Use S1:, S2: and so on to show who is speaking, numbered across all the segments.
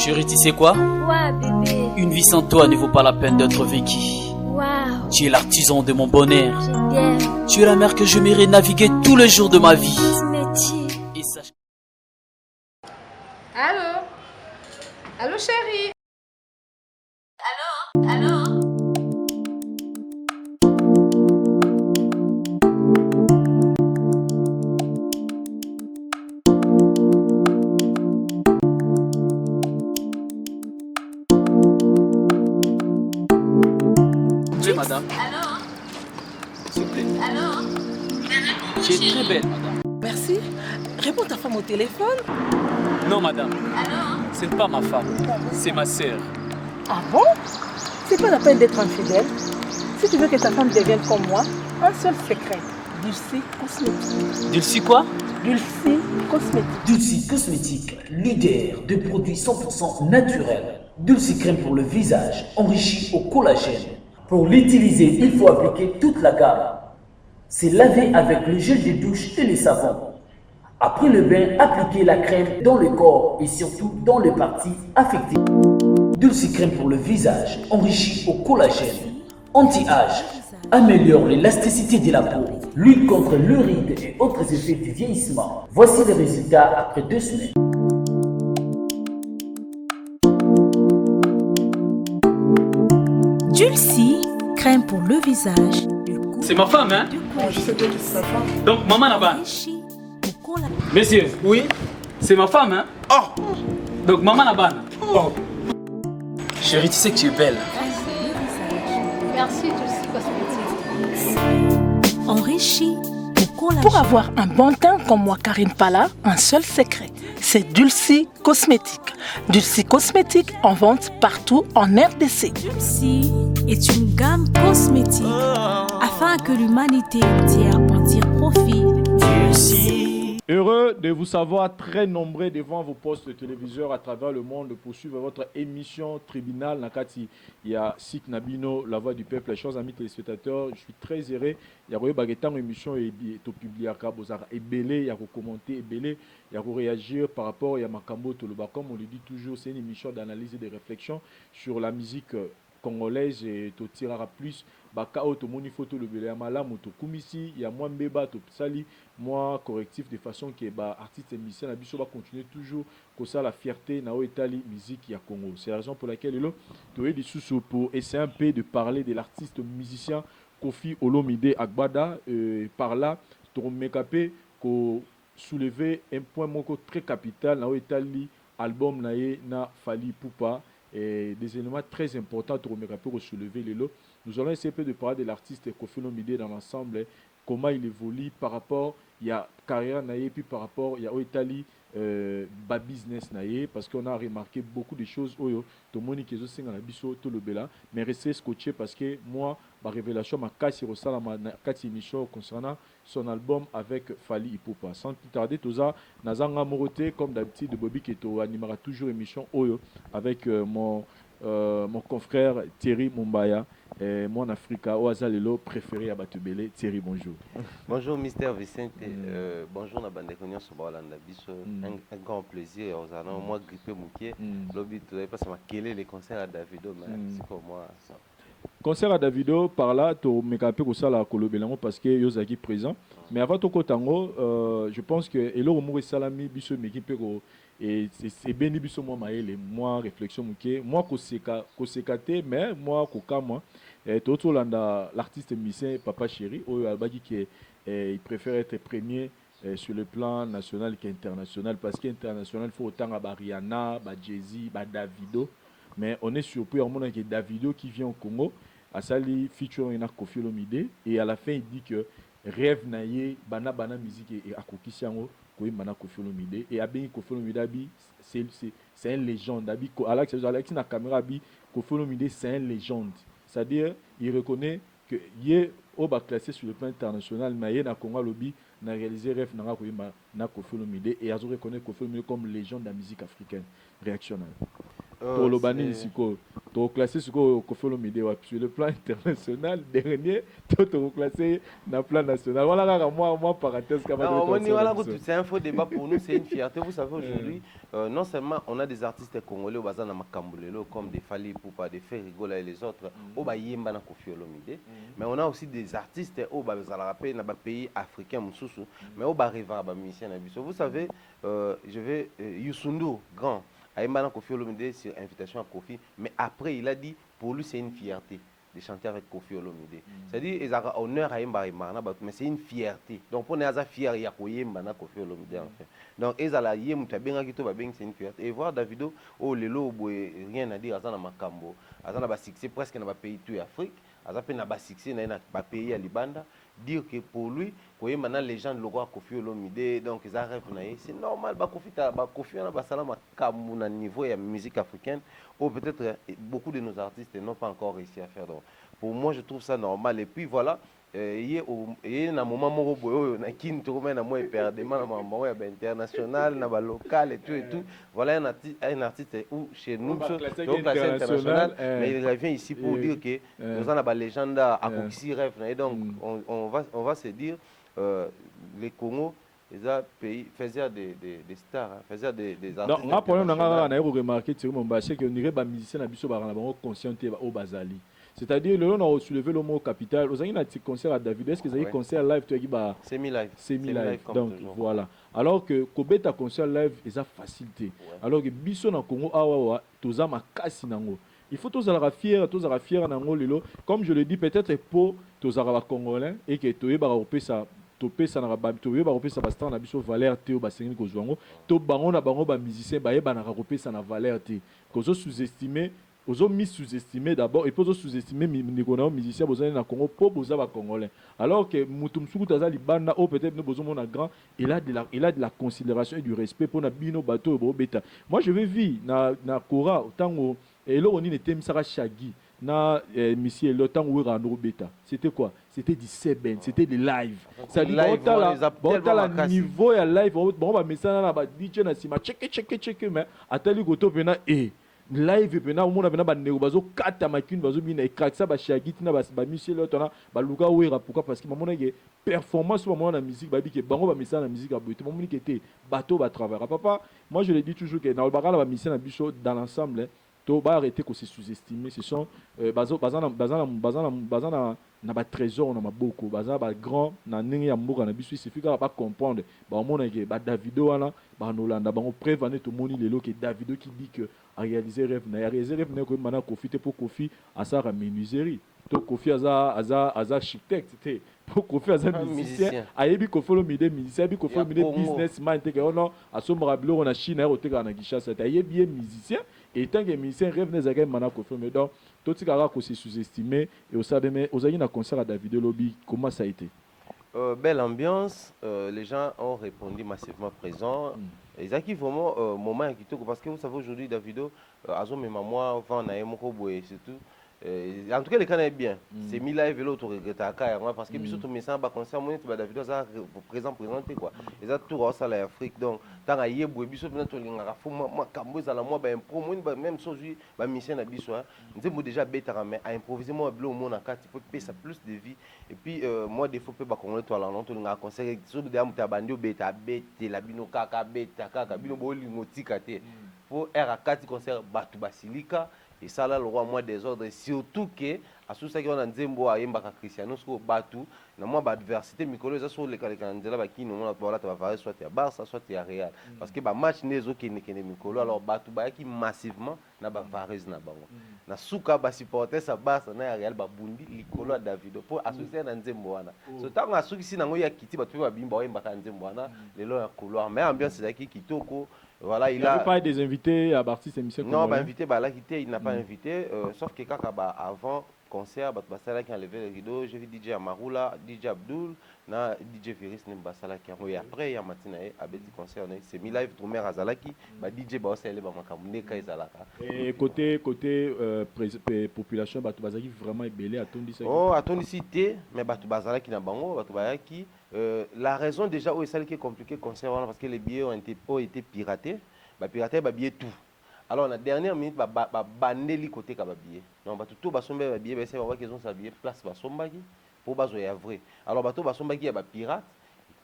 S1: Chérie, tu sais quoi?
S2: Quoi, bébé?
S1: Une vie sans toi ne vaut pas la peine d'être vécue.
S2: Waouh,
S1: Tu es l'artisan de mon bonheur.
S2: je t'aime.
S1: Tu es la mer que je m'irai naviguer tous les jours de ma vie.
S2: Cosmétique.
S1: Et sache...
S3: Allô? Allô, chérie?
S1: S'il vous plaît, madame. S'il vous plaît. Tu es très belle, madame.
S4: Merci. Réponds ta femme au téléphone.
S1: Non, madame. Ce n'est pas ma femme. C'est ma sœur.
S4: Ah bon? C'est pas la peine d'être infidèle. Si tu veux que ta femme devienne comme moi, un seul secret. Dulcie Cosmétique.
S1: Dulcie quoi?
S4: Dulcie Cosmétique.
S5: Dulcie Cosmétique, leader de produits 100% naturels. Dulcie crème pour le visage, enrichi au collagène. Pour l'utiliser, il faut appliquer toute la gamme. C'est laver avec le gel de douche et le savon. Après le bain, appliquez la crème dans le corps et surtout dans les parties affectées. Dulcie crème pour le visage, enrichi au collagène. Anti-âge, améliore l'élasticité de la peau, lutte contre le ride et autres effets du vieillissement. Voici les résultats après 2 semaines.
S6: Dulcie, crème pour le visage.
S1: C'est ma femme, hein?
S4: Je sais que c'est sa femme.
S1: Donc, maman là-bas. Messieurs.
S7: Oui.
S1: C'est ma femme, hein?
S7: Oh.
S1: Donc, maman là-bas.
S7: Oh.
S1: Chérie, tu sais que tu es belle.
S3: Merci, Dulcie Cosmétique.
S6: Enrichi au collagène.
S4: Pour avoir un bon teint comme moi, Karine Pala, un seul secret. C'est Dulcie Cosmétique. Dulcie Cosmétique en vente partout en RDC.
S6: Dulcie est une gamme cosmétique afin que l'humanité entière en tire profit.
S7: Heureux de vous savoir très nombreux devant vos postes de téléviseurs à travers le monde pour suivre votre émission Tribunal Nakati. Il y a Sik Nabino, La Voix du Peuple. Chers amis téléspectateurs, je suis très heureux. Il y a une émission qui est publiée à Kabozar. Il y a commenter, il y a réagir par rapport à Makambo Toloba. Comme on le dit toujours, c'est une émission d'analyse et de réflexion sur la musique congolaise et to tirera plus baka auto moni photo le belé amala moto kumisi ya moi mbeba to sali moi correctif de façon que ba artiste et musicien na biso va continuer toujours que ça la fierté na o Italie musique ya Congo. C'est la raison pour laquelle là to est sous pour essayer un peu de parler de l'artiste musicien Kofi Olomide Agbada par là to mekapé ko soulever un point moko très capital na o Italie album na Fally Ipupa. Et des éléments très importants pour soulever les lots. Nous allons essayer de parler de l'artiste Kofi Olomide dans l'ensemble, comment il évolue par rapport il y a carrière naïe puis par rapport il y a au Italie bas business naïe parce qu'on a remarqué beaucoup de choses oyo to moni kezo singa na biso to le bela mais restez scotché parce que moi ma révélation ma kasi rosala ma kati émission concernant son album avec Fally Ipupa. Sans plus tarder toza nazanga moroté comme d'habitude Bobby Keto animera toujours émission oyo avec mon confrère Thierry Mumbaya, mon Africa, Oazalelo préféré à Batubele. Thierry, bonjour.
S8: Bonjour, Mister Vicente. Bonjour, Nabande Konyo Sobalanda. Un grand plaisir. Moi, grippé Mouké. Lobby, tu n'avais pas ça les concerts à Davido, mais c'est pour moi. Ça.
S7: Concert à Davido, par là, tu m'as fait ça la Kolobelango parce que Yozaki présent. Mais avant tout, je pense que Elo Mouri Salami, Bisso Mekipero. Et c'est bien biso moi maele moi réflexion muke moi kosekate mais moi koka moi toto landa l'artiste musicien Papa Chéri oyo albaki que il préfère être premier sur le plan national qu'international parce qu'international faut autant à Rihanna, Jay-Z, Davido mais on est surpris en montrant que Davido qui vient au Congo a sali featuring na Kofi Olomide et à la fin il dit que rêve naie bana musique et akokisi yango Kofi Olomide et abi Kofi Olomide abi c'est une légende abi Alex na caméra abi Kofi Olomide c'est une légende, c'est-à-dire il reconnaît que yé au bas classé sur le plan international mais yé na Congo lobby na réalisé rêve na Kofi Olomide et azo reconnaît Kofi Olomide comme légende de la musique africaine réactionnelle. Tolobani Siko, tu classé sur Koffi Olomide sur le plan international, dernier, tu classé dans le plan national. Voilà, moi, parenthèse,
S8: c'est un faux débat pour nous, c'est une fierté. Vous savez, aujourd'hui, non seulement on a des artistes congolais au bazar Makambulelo, comme des Fali Poupa, des Ferrigola et les autres, au Bayemba na Koffi Olomide, mais on a aussi des artistes au Bazalarape, dans les pays africains, mais au Bariva, musicien. Vous savez, je vais Youssundou, grand. Aïmana Koffi Olomide sur invitation à Koffi, mais après il a dit pour lui c'est une fierté de chanter avec Koffi Olomide. C'est-à-dire ils ont honneur à Aïmba, mais c'est une fierté. Donc pour nous fier il y a Koyemba Koffi Olomide en fait. Donc ils ont la yem tabenga kito babeng c'est une fierté. Et voir Davido oh lelo rien à dire azana makambo, azana ba succès presque dans ba pays tout Afrique, azapé na ba succès na ba pays à Libanda. Dire que pour lui, maintenant les gens de l'Ougua Koffi Olomide, donc ils arrivent, c'est normal, Koffi on a salam à niveau de la musique africaine, ou peut-être beaucoup de nos artistes n'ont pas encore réussi à faire. Donc, pour moi, je trouve ça normal. Et puis voilà, il y a un moment où il y a un perdement international, local et tout. Voilà un artiste où chez nous, international, mais il revient ici pour dire que nous avons des légendes à Kokisi Rêve. Et donc, on va se dire, les Congo, les pays faisaient des stars, faisaient des artistes.
S7: Non, pour nous, on a remarqué que les musiciens sont conscients au Bazali. C'est-à-dire, le long, on a soulevé le mot capital. Vous avez un petit concert à David. Est-ce que vous avez un concert live?
S8: Semi-live.
S7: Semi-live. Donc, voilà. Alors que Kobet a concert live, il a facilité. Alors que Bisso na Congo, Awawa, tous ma casse nango. Il faut tous avoir fier, nango lelo. Comme je le dis, peut-être pour tous avoir congolais et que tu es baropé ça. Topé ça na ba to yeba kopesa ba star na biso valeur te o ba sengi ko zwango to bango na bango ba musicien ba yeba na kopesa na valeur te ko zo sous-estimer ozo mis sous-estimer d'abord et puis ozo sous-estimer les musiciens besoin na Congo pour boza ba congolais alors que mutum suku taza libanda o peut-être nous besoin mon grand il a de la considération et du respect pour na bino bato bo beta. Moi je vais vivre na Kora tango et là on était misara Shagi na monsieur le temps où Rano beta. C'était quoi? C'était du seben, c'était des live. Ça dit bon la niveau ya live bon ba message na ba DJ na sima check mais atali goto pena live pena o mona pena ba nego bazo kata makine bazo bina crack ça ba Shagi tina ba monsieur le temps ba luka wera pourquoi parce que mamona ke performance au moment la musique ba bi ke bango ba message na musique a boté mamoni ke té bateau ba travailler papa. Moi je le dis toujours que dans le bagala ba mission na biso dans l'ensemble to ba arrêter que c'est sous-estimé. Ce sont na ba trésor na maboko baza ba grand na ndenge ya mboka na biso il suffit ka ba comprendre ba mona ke ba Davido wana ba Nolanda ba prévaner tout moni lelo que Davido qui dit que a réaliser rêve na ko mana profiter pour Koffi à sa menuiserie to Koffi aza architecte c'était pour Koffi aza musicien ayebi Koffi Olomide musicien bi Koffi Olomide businessman te que non asomra bilo na Chine o te ka na Kinshasa ayebi musicien et tant que musicien rêve na zaka mana Koffi mais donc tout ce qui a été sous-estimé et au savez mais aux aïna concert à Davido Lobby comment ça a été?
S8: Belle ambiance, les gens ont répondu massivement présent. Et ça qui vraiment moment qui parce que vous savez aujourd'hui Davido azo mes moi va na yemoko boye surtout en tout cas les canaux est bien. C'est mis live et l'autre regrette à parce que biso tout message ba concert moi tu Davido ça présenté quoi. Et ça tout ça la Afrique donc tant à yebwe biso bien to linga fo moi kambo za la moi ba impro moi même chose ba mission na biso hein. Nous déjà bêta mais à improviser moi blo mon na carte il faut payer ça plus de vie et puis moi des fois pas congolais toi là non to linga concert so de am tabandi bêta la bino kaka bêta kaka bino bo lingo tikate pour R4 concert batu basilika. Et ça là le roi moi des ordres surtout que à tout ça qui on a nzembo a yemba ka Cristiano so batu na moi ba adversité mikolo ça sur les kanzela ba ki non voilà tu vas faire soit ya Barça soit ya Real parce que ba match nezo ki ne mikolo alors batu ba ki massivement na ba Varese na bango na suka ba supporter sa Barça na Real ba bundi likolo Davido pour associer na nzembo wana so tango asuki si nango ya kiti batu ba bimba yemba ka nzembo wana lelo ya couloir mais ambiance c'est qui kitoko. Voilà, il a
S7: pas des invités à partir de cette émission.
S8: Non, invité, il n'a pas invité, sauf que quand avant concert, Basala qui a levé le rideau, j'ai vu DJ Amaroula, DJ Abdul, na DJ Viris Basala qui a envoyé après, il y a Matina à petit concert, c'est mis live Troumer Azalaki, DJ Baosele Bamakamune Kaizalaka.
S7: Et côté population, Batubazaki vraiment est belé à ton lycée.
S8: Oh, à ton lycée, mais Batubazalaki n'a bango, Batubazaki. La raison déjà où est celle qui est compliquée concernant parce que les billets ont été piratés, pirater billets tout. Alors la dernière minute bandeli côté ka billet. Non ba tout ba somba ba billet ba c'est ba qu'ils ont sa billet place ba somba qui pour ba zoya vrai. Alors ba to ba somba qui ya ba pirate.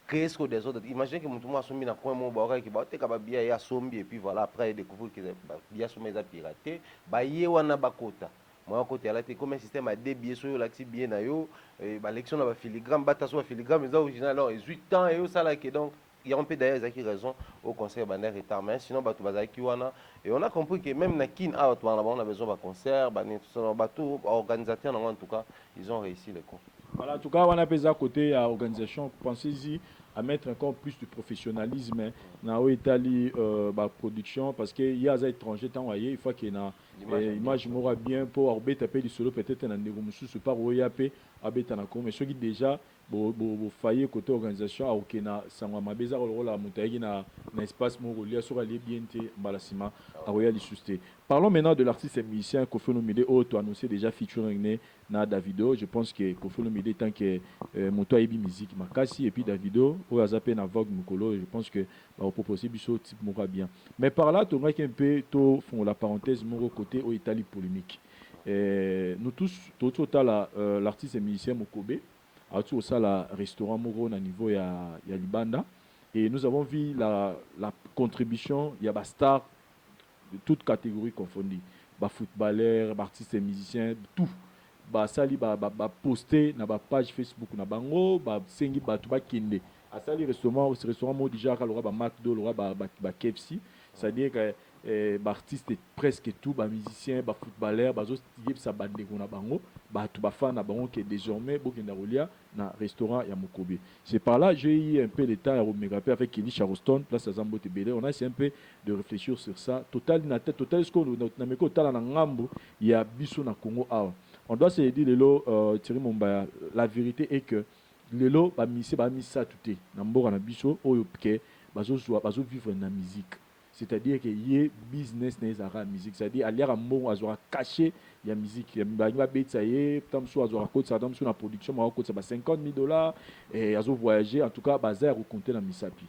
S8: Qu'est-ce que des autres imaginez que mutumo asombi na coin mo ba ki ba te ka ba billet ya sombi et puis voilà après découvrir que ba billet somba za piraté ba ye wana ba kota. Moi côté là comme un système à deux billets sur l'axi bien na yo ba l'élection na ba filigrane ba ta so filigrane mais original alors 18 ans et ça là qui donc il y a un peu d'ailleurs qui raison au conseil banner retard mais sinon bato bazaki wana et on a compris que même na kin out on a besoin de concert bané tout ça bato organisateurs en tout cas ils ont réussi le coup.
S7: Voilà, en tout cas, on a besoin à côté à l'organisation. Pensez-y à mettre encore plus de professionnalisme dans l'Italie, production, parce qu'il y a des étrangers, il faut qu'il y ait une image bien pour arbitrer du solo, peut-être dans des c'est pas royapé, arbitrer mais ceux qui déjà faillir côté organisation, au Kenya, ça m'a besoin de rôle à monter dans l'espace moral, sur les bien balasima, à royal susté. Parlons maintenant de l'artiste et musicien Koffi Olomide, tu as annoncé déjà featuring na Davido. Je pense que Koffi Olomide tant que monto ebi musique makasi et puis Davido au azapé na Vogue Mukolo, je pense que on peut possible so type mora bien. Mais par là, tu un peu to font la parenthèse mon côté au Italie polémique. Nous tous tout l'artiste et musicien Mokobe a tout ça la restaurant Moro na niveau ya Libanda et nous avons vu la contribution il y a ba star de toutes catégories confondues, ba footballeur, ba artiste et musicien, tout. Ba sali ba poster na ba page Facebook na bango, ba sengi ba tout ba kende. A sali restaurant mo déjà ka lora ba McDo, lora ba KFC, c'est-à-dire que ba artiste presque tout, ba musicien, ba footballeur, ba zo yeb sa bande ko na bango, ba tout ba fan na bango que désormais bokenda rolia na restaurant ya Mokobe. C'est par là j'ai eu un peu de temps à remégaper avec Kelly Charleston, place à Zambo Tebele. On a essayé un peu de réfléchir sur ça. Total na tête, total ce qu'on a mis total na ngambo, il y a biso na Congo awa. On doit se dire lelo Thierry Mombaya, la vérité est que lelo ba misa touté na mbora na biso oyo ke bazo vivre na musique. C'est-à-dire que y business na ezara musique, c'est-à-dire aliara mbongo azora caché ya musique, ba betsa ye tamso azora côté ça tamso na production ma côté ça $50,000 et azo voyager en tout cas bazar au compter na misapi.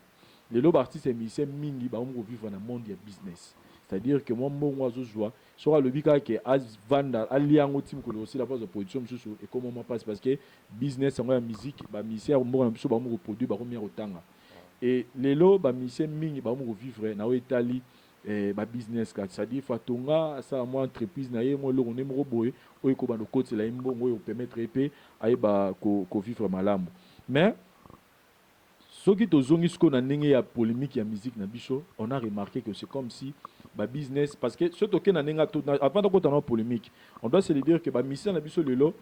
S7: Lelo ba artiste et musicien mingi ba on vivre na monde ya business. C'est-à-dire que moi mbongo azo joie sera le bika que az vanda aliango team ko aussi la phase de production mususu et comment on passe parce que business en musique ba musicien mbongo na biso ba mo produit ba premier otanga. Et lelo ba musicien mingi ba mo vivre na Italie ba business ka c'est-à-dire fatonga ça moi entreprise na ye mo lo ne mo boye o ko ba no côté la mbongo o permettre epé ay ba ko vivre malamu. Mais ce qui te zongi ce qu'on a n'engé ya polémique ya musique na biso, on a remarqué que c'est comme si ba business parce que ce token na n'enga tout avant de côté na polémique, on doit se le dire que ba musicien na biso lelo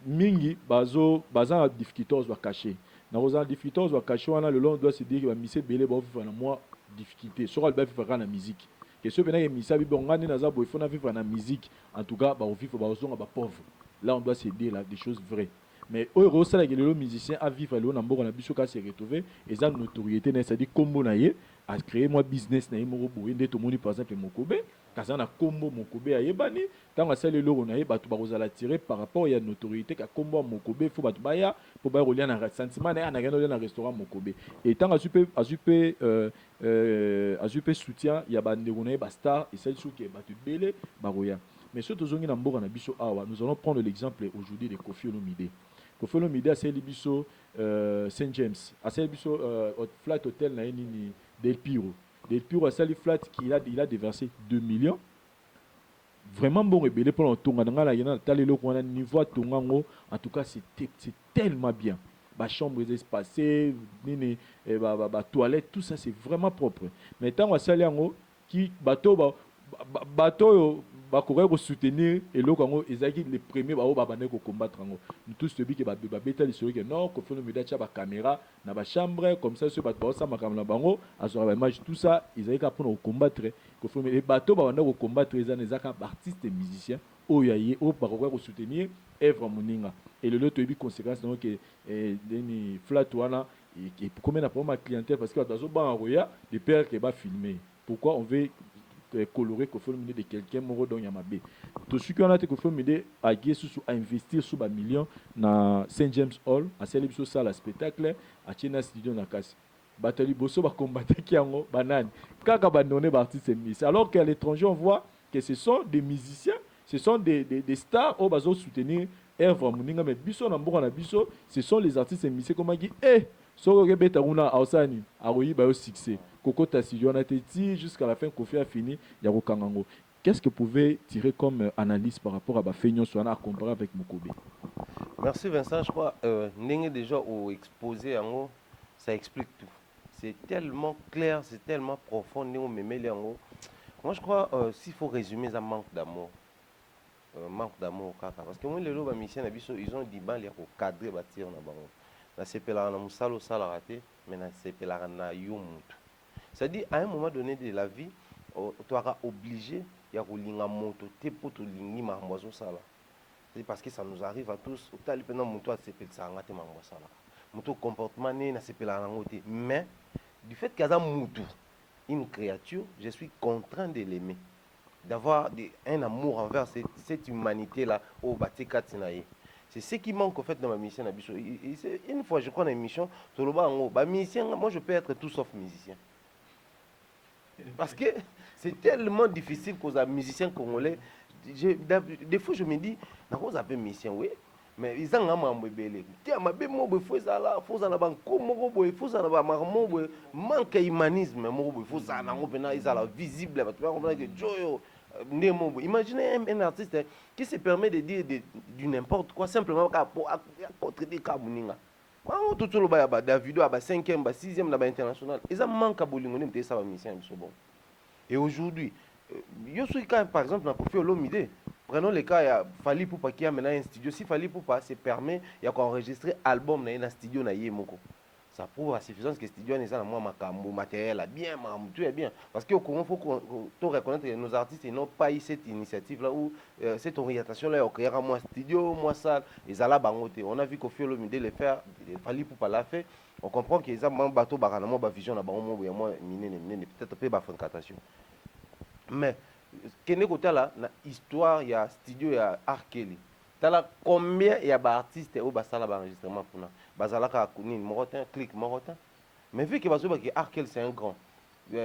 S7: mingi baza difficultés va cacher. Na rosa difficultés va cacher wana le long doit se dire que ba musicien belé ba vivre na moi difficulté. Sera le ba vivre na musique. Que ce bena ya musicien bi bongani na za bo il faut na vivre na musique. En tout cas ba vivre ba zonga ba pauvre. Là on doit se dire là des choses vraies. Mais au ça que le musicien a vivre le na biso ka se retrouver et ça notoriété c'est-à-dire combo na ye a créer moi business na ye mo boye ndeto moni par exemple Mokobe kaza na combo Mokobe ayebani tant a sale loro na ye batu ba kozala tirer par rapport ya notoriété ka combo Mokobe faut batu baya pour ba relier na sentiment na gano na restaurant Mokobe et tant a super soutien ya ba ndeko na ye ba star et celle qui batu belé ba roya mais surtout zongi na mboka na biso awa nous allons prendre l'exemple aujourd'hui de Koffi Olomide. Koffi Olomide a sali biso Saint James a sali biso flat hotel na nini Del Piro a sali flat qu'il il a déversé 2 millions vraiment bon rebelle pour l'entonga nga la yena talelo ko na niveau tongango en tout cas c'est tellement bien ba chambre espacée nini ba toilette tout ça c'est vraiment propre mais tant on sali yango qui bateau ba courir pour soutenir et le Congo ezaki les premiers ba bande ko combattre ngo nous tous celui qui ba beta les que non ko faut nous mettre ba caméra na ba chambre comme ça ceux ba ça makam na bango azora ba image tout ça ezaki ka pour combattre ko faut les bateaux ba bande ko combattre ezaka artistes et musiciens oyaye o ba ko soutenir œuvre moninga et le lot ebi conséquence donc que deni flat wana et combien na pour ma clientèle parce que bazo ba roya des pères qui ba filmer pourquoi on veut coloré Koffi Olomide de quelqu'un moro don yamabe tout ce qu'on a te Koffi Olomide a investir sous ba millions na Saint James Hall a célébrer ça la spectacle à China studio na kasi batali bosso ba combattre qui yango banane kaka bandonné ba artiste miss alors qu'à l'étranger on voit que ce sont des musiciens ce sont des stars au bazo soutenir Eva Muninga mais biso na mboka na biso ce sont les artistes miss comme qui soko ke beta una ausani aroyi ba au succès Koko Tassidio on a été jusqu'à la fin Kofi a fini ya kokangango. Qu'est-ce que vous pouvez tirer comme analyse par rapport à Bafeignon Soana à comparer avec Mokobe?
S8: Merci Vincent, je crois Ndenge déjà au exposé en haut, ça explique tout. C'est tellement clair, c'est tellement profond, moi je crois s'il faut résumer ça manque d'amour. Manque d'amour parce que moi les lots mission ils ont dit ban les cadrer bâtir na bango. Na sepela na musalo sala raté mais na sepela na yomutu. C'est-à-dire à un moment donné de la vie tu seras obligé ya kolinga moto te po to lingi mambozo sala. C'est parce que ça nous arrive à tous au tali pendant moto a sepela ça ngate mambozo sala. Moto comportement né na sepela na ngote mais du fait qu'il y a une créature, je suis contraint de l'aimer, d'avoir un amour envers cette humanité-là au Batikatinaye. C'est ce qui manque en fait dans ma mission. Une fois, je crois dans une mission, moi je peux être tout sauf musicien. Parce que c'est tellement difficile qu'aux musiciens congolais, des fois je me dis, vous avez musicien, oui. Mais ils ont un membre belé. Tiens, ma belle mot, il faut ça là, il faut ça là, il faut ça là, manque humanisme, il faut ça là, ils ont visible. Imaginez un artiste qui se permet de dire du n'importe quoi simplement pour traiter Kabuninga. Tout le monde a Davido, a 5e, 6e, international. Ils ont manque à Bolingo, ils ont ça mission. Et aujourd'hui, je suis quand par exemple dans Kofi Olomide. Prenons le cas, il y a Fali Poupa qui a maintenant un studio. Si Fali Poupa se permet, il y a qu'enregistrer album dans un studio na Yemoko. Ça prouve à suffisance que le studio n'est pas un matériel bien, tout est bien. Parce qu'au Congo, il faut reconnaître que nos artistes n'ont pas eu cette initiative-là ou cette orientation-là. On crée un studio, moi salle, ils allaient bangoter. On a vu qu'au fur et à mesure de le faire, Fali Poupa l'a fait. On comprend qu'ils ont un bateau, une vision, peut-être pas une catastrophe. Mais Kene côté là, na histoire, il y a studio, il y a Arkeli. Tala combien il y a d'artistes au basala d'enregistrement pour nous. Basala ka kuni morotin, clic morotin. Mais vu que basoba que Arkeli c'est un grand. Tu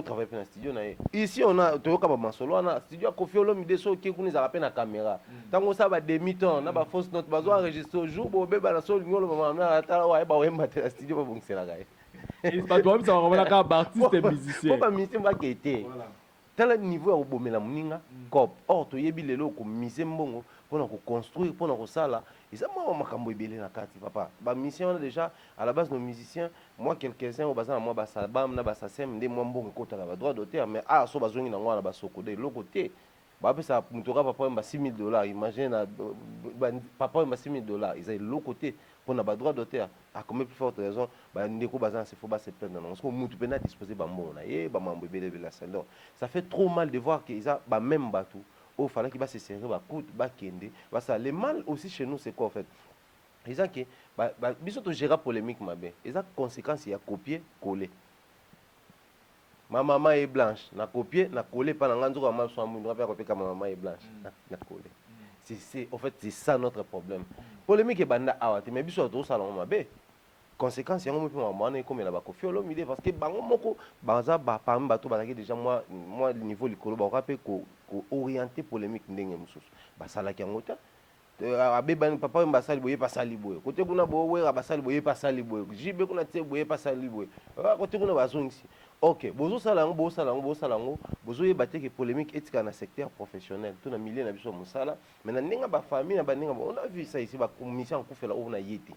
S8: travailles dans un studio na. Ici on a tu comme Masolo, on a studio Kofi Olomide so qui kuni za rappel na caméra. Tango ça ba demi-temps, na ba fausse note, bazo enregistrer au jour bo beba na so ngolo mama na tala wa ba wemba te studio ba bongela ga.
S7: Et pas toi même ça va ka artiste et musicien.
S8: Pas musicien va quitter. Tel niveau au bomela muninga cop or to yebi lelo ko mise mbongo pour construire pour na sala ils ont makambo ebele na kati papa ba mission déjà à la base nos musiciens moi quelques-uns au bazan moi ba salbam na ba sasem ndé moi mbongo kota la droit d'auteur mais so bazongi na ngwana ba sokode lo côté ba pesa mutoka papa ba $6,000 imagine papa ba $6,000 ils ont l'autre côté pour na ba droit d'auteur à combien plus forte raison ba ndeko bazan c'est faut pas se plaindre non parce que mutu pena disposer ba mbongo na ye ba mambo ebele la salon ça fait trop mal de voir qu'ils a ba même bateau au fallait qu'il va se serrer ba coûte ba kende ba ça le mal aussi chez nous c'est quoi en fait ils ont que biso to gérer polémique mabe ils ont conséquence il y a copier coller. Ma maman est blanche, na copier, na coller pas na nganzo ka mal so amu, na copier ka ma maman est blanche, na coller. C'est en fait c'est ça notre problème. Polémique est banda awati mais biso to salon mabe. Conséquence yango mo maman est comme la ba Kofi Olomide parce que bango moko banza ba parmi bato bazaki déjà moi niveau likolo ba rappeler ko orienter polémique ndenge mususu. Ba sala ki yango ta abeba papa mbasali boye pasali boye côté kuna bowe abasali boye pasali boye jibe kuna te boye pasali boye côté kuna bazongisi ok bozo salango bozo yebate que polémique etika na secteur professionnel tout na milieu na biso musala mais na ndinga ba famille na ba ndinga on a vu ça ici ba commission kufela on a yeti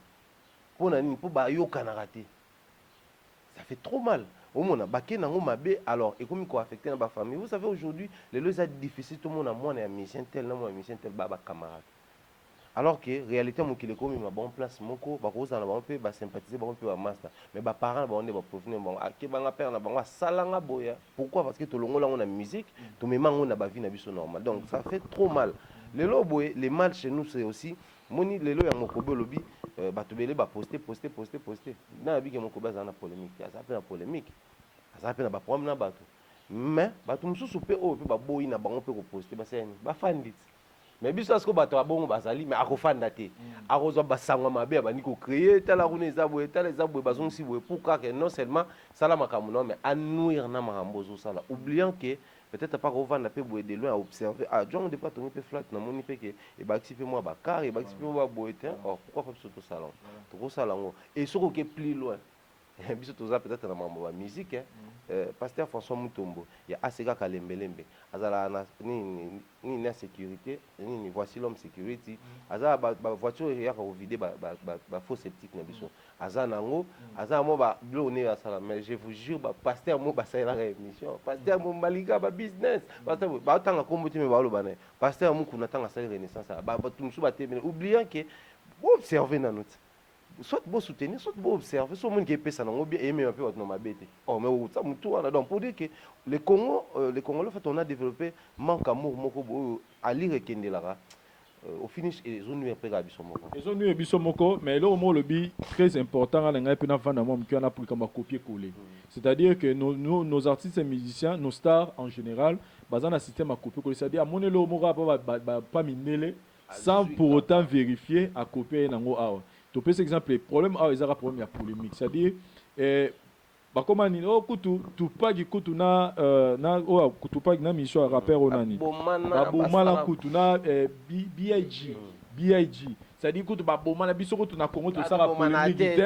S8: pour na ni pour ba yoka na raté ça fait trop mal au monde baké nango mabe alors et comme ko affecter na ba famille vous savez aujourd'hui les lois sont difficiles tout le monde a moi na mission tel na moi mission tel ba camarade. Alors que réalité mon qui les commis ma bonne place moko ba ko na ba peu ba sympathiser ba peu ba master mais ba parents ba on est ba profiter bon aki ba nga père na ba salanga boya pourquoi parce que to longo la on a musique to mema on a ba vie na biso normal donc ça fait trop mal les loboy les mal chez nous c'est aussi moni les lo ya mokobe lobi ba to belé ba poster na bi ke mokobe za na polémique ça fait na polémique ça fait na ba problème na bato mais bato mususu pe o pe ba boyi na bango pe ko poster ba sen ba fan dit mais biso asko bato abongo bazali mais akofanda te akozwa basango mabe abandi kocréer tala kuna eza boye tala eza boye bazongisi boye pourquoi que non seulement sala makambo non mais anouir na makambo ozosala oubliant que peut-être pas kovanda pe boye de loin à observer ah jongo de pas tongi pe flat na moni pe ke e bakisi pe moi bakar e bakisi pe moi boye te or pourquoi pas biso to salon to ko salongo et soko ke plus loin biso toza peut-être na mambo ba musique pasteur François Mutombo ya aseka kalembelembe azala na ni sécurité ni voici l'homme sécurité azala ba voiture ya ko vider ba faux sceptique na biso azala nango azala mo ba blone ya sala mais je vous jure ba pasteur mo ba sala émission pasteur mo malika ba business pasteur ba tanga kombo ti me ba lo bana pasteur mo kuna tanga sala renaissance ba tumsu ba te oubliant que observer na note soit beau soutenir, soit beau observer, soit monde qui est pesant, on bien aimé un peu votre nom bête. Oh mais ça me tourne donc pour dire que les Congolais en fait on a développé manque amour moko à lire Kendelara. Au finish ils ont eu un peu gabiso moko. Ils ont eu un biso moko mais là au moins le bi très important à ngai pe na vanda moi qui en a pour comme copier coller. C'est-à-dire que nos artistes et musiciens, nos stars en général, basant un système à copier coller, c'est-à-dire à mon lo moko pas minele sans pour autant vérifier à copier nango awa. Tu peux exemple le problème ah ils ont un problème il y a polémique c'est-à-dire bah comment ni oh kutu tu pas qui kutu na oh kutu pas na mission rappeur onani ba bomala kutu na BIG c'est-à-dire kutu ba bomala biso kutu na Congo tout ça la polémique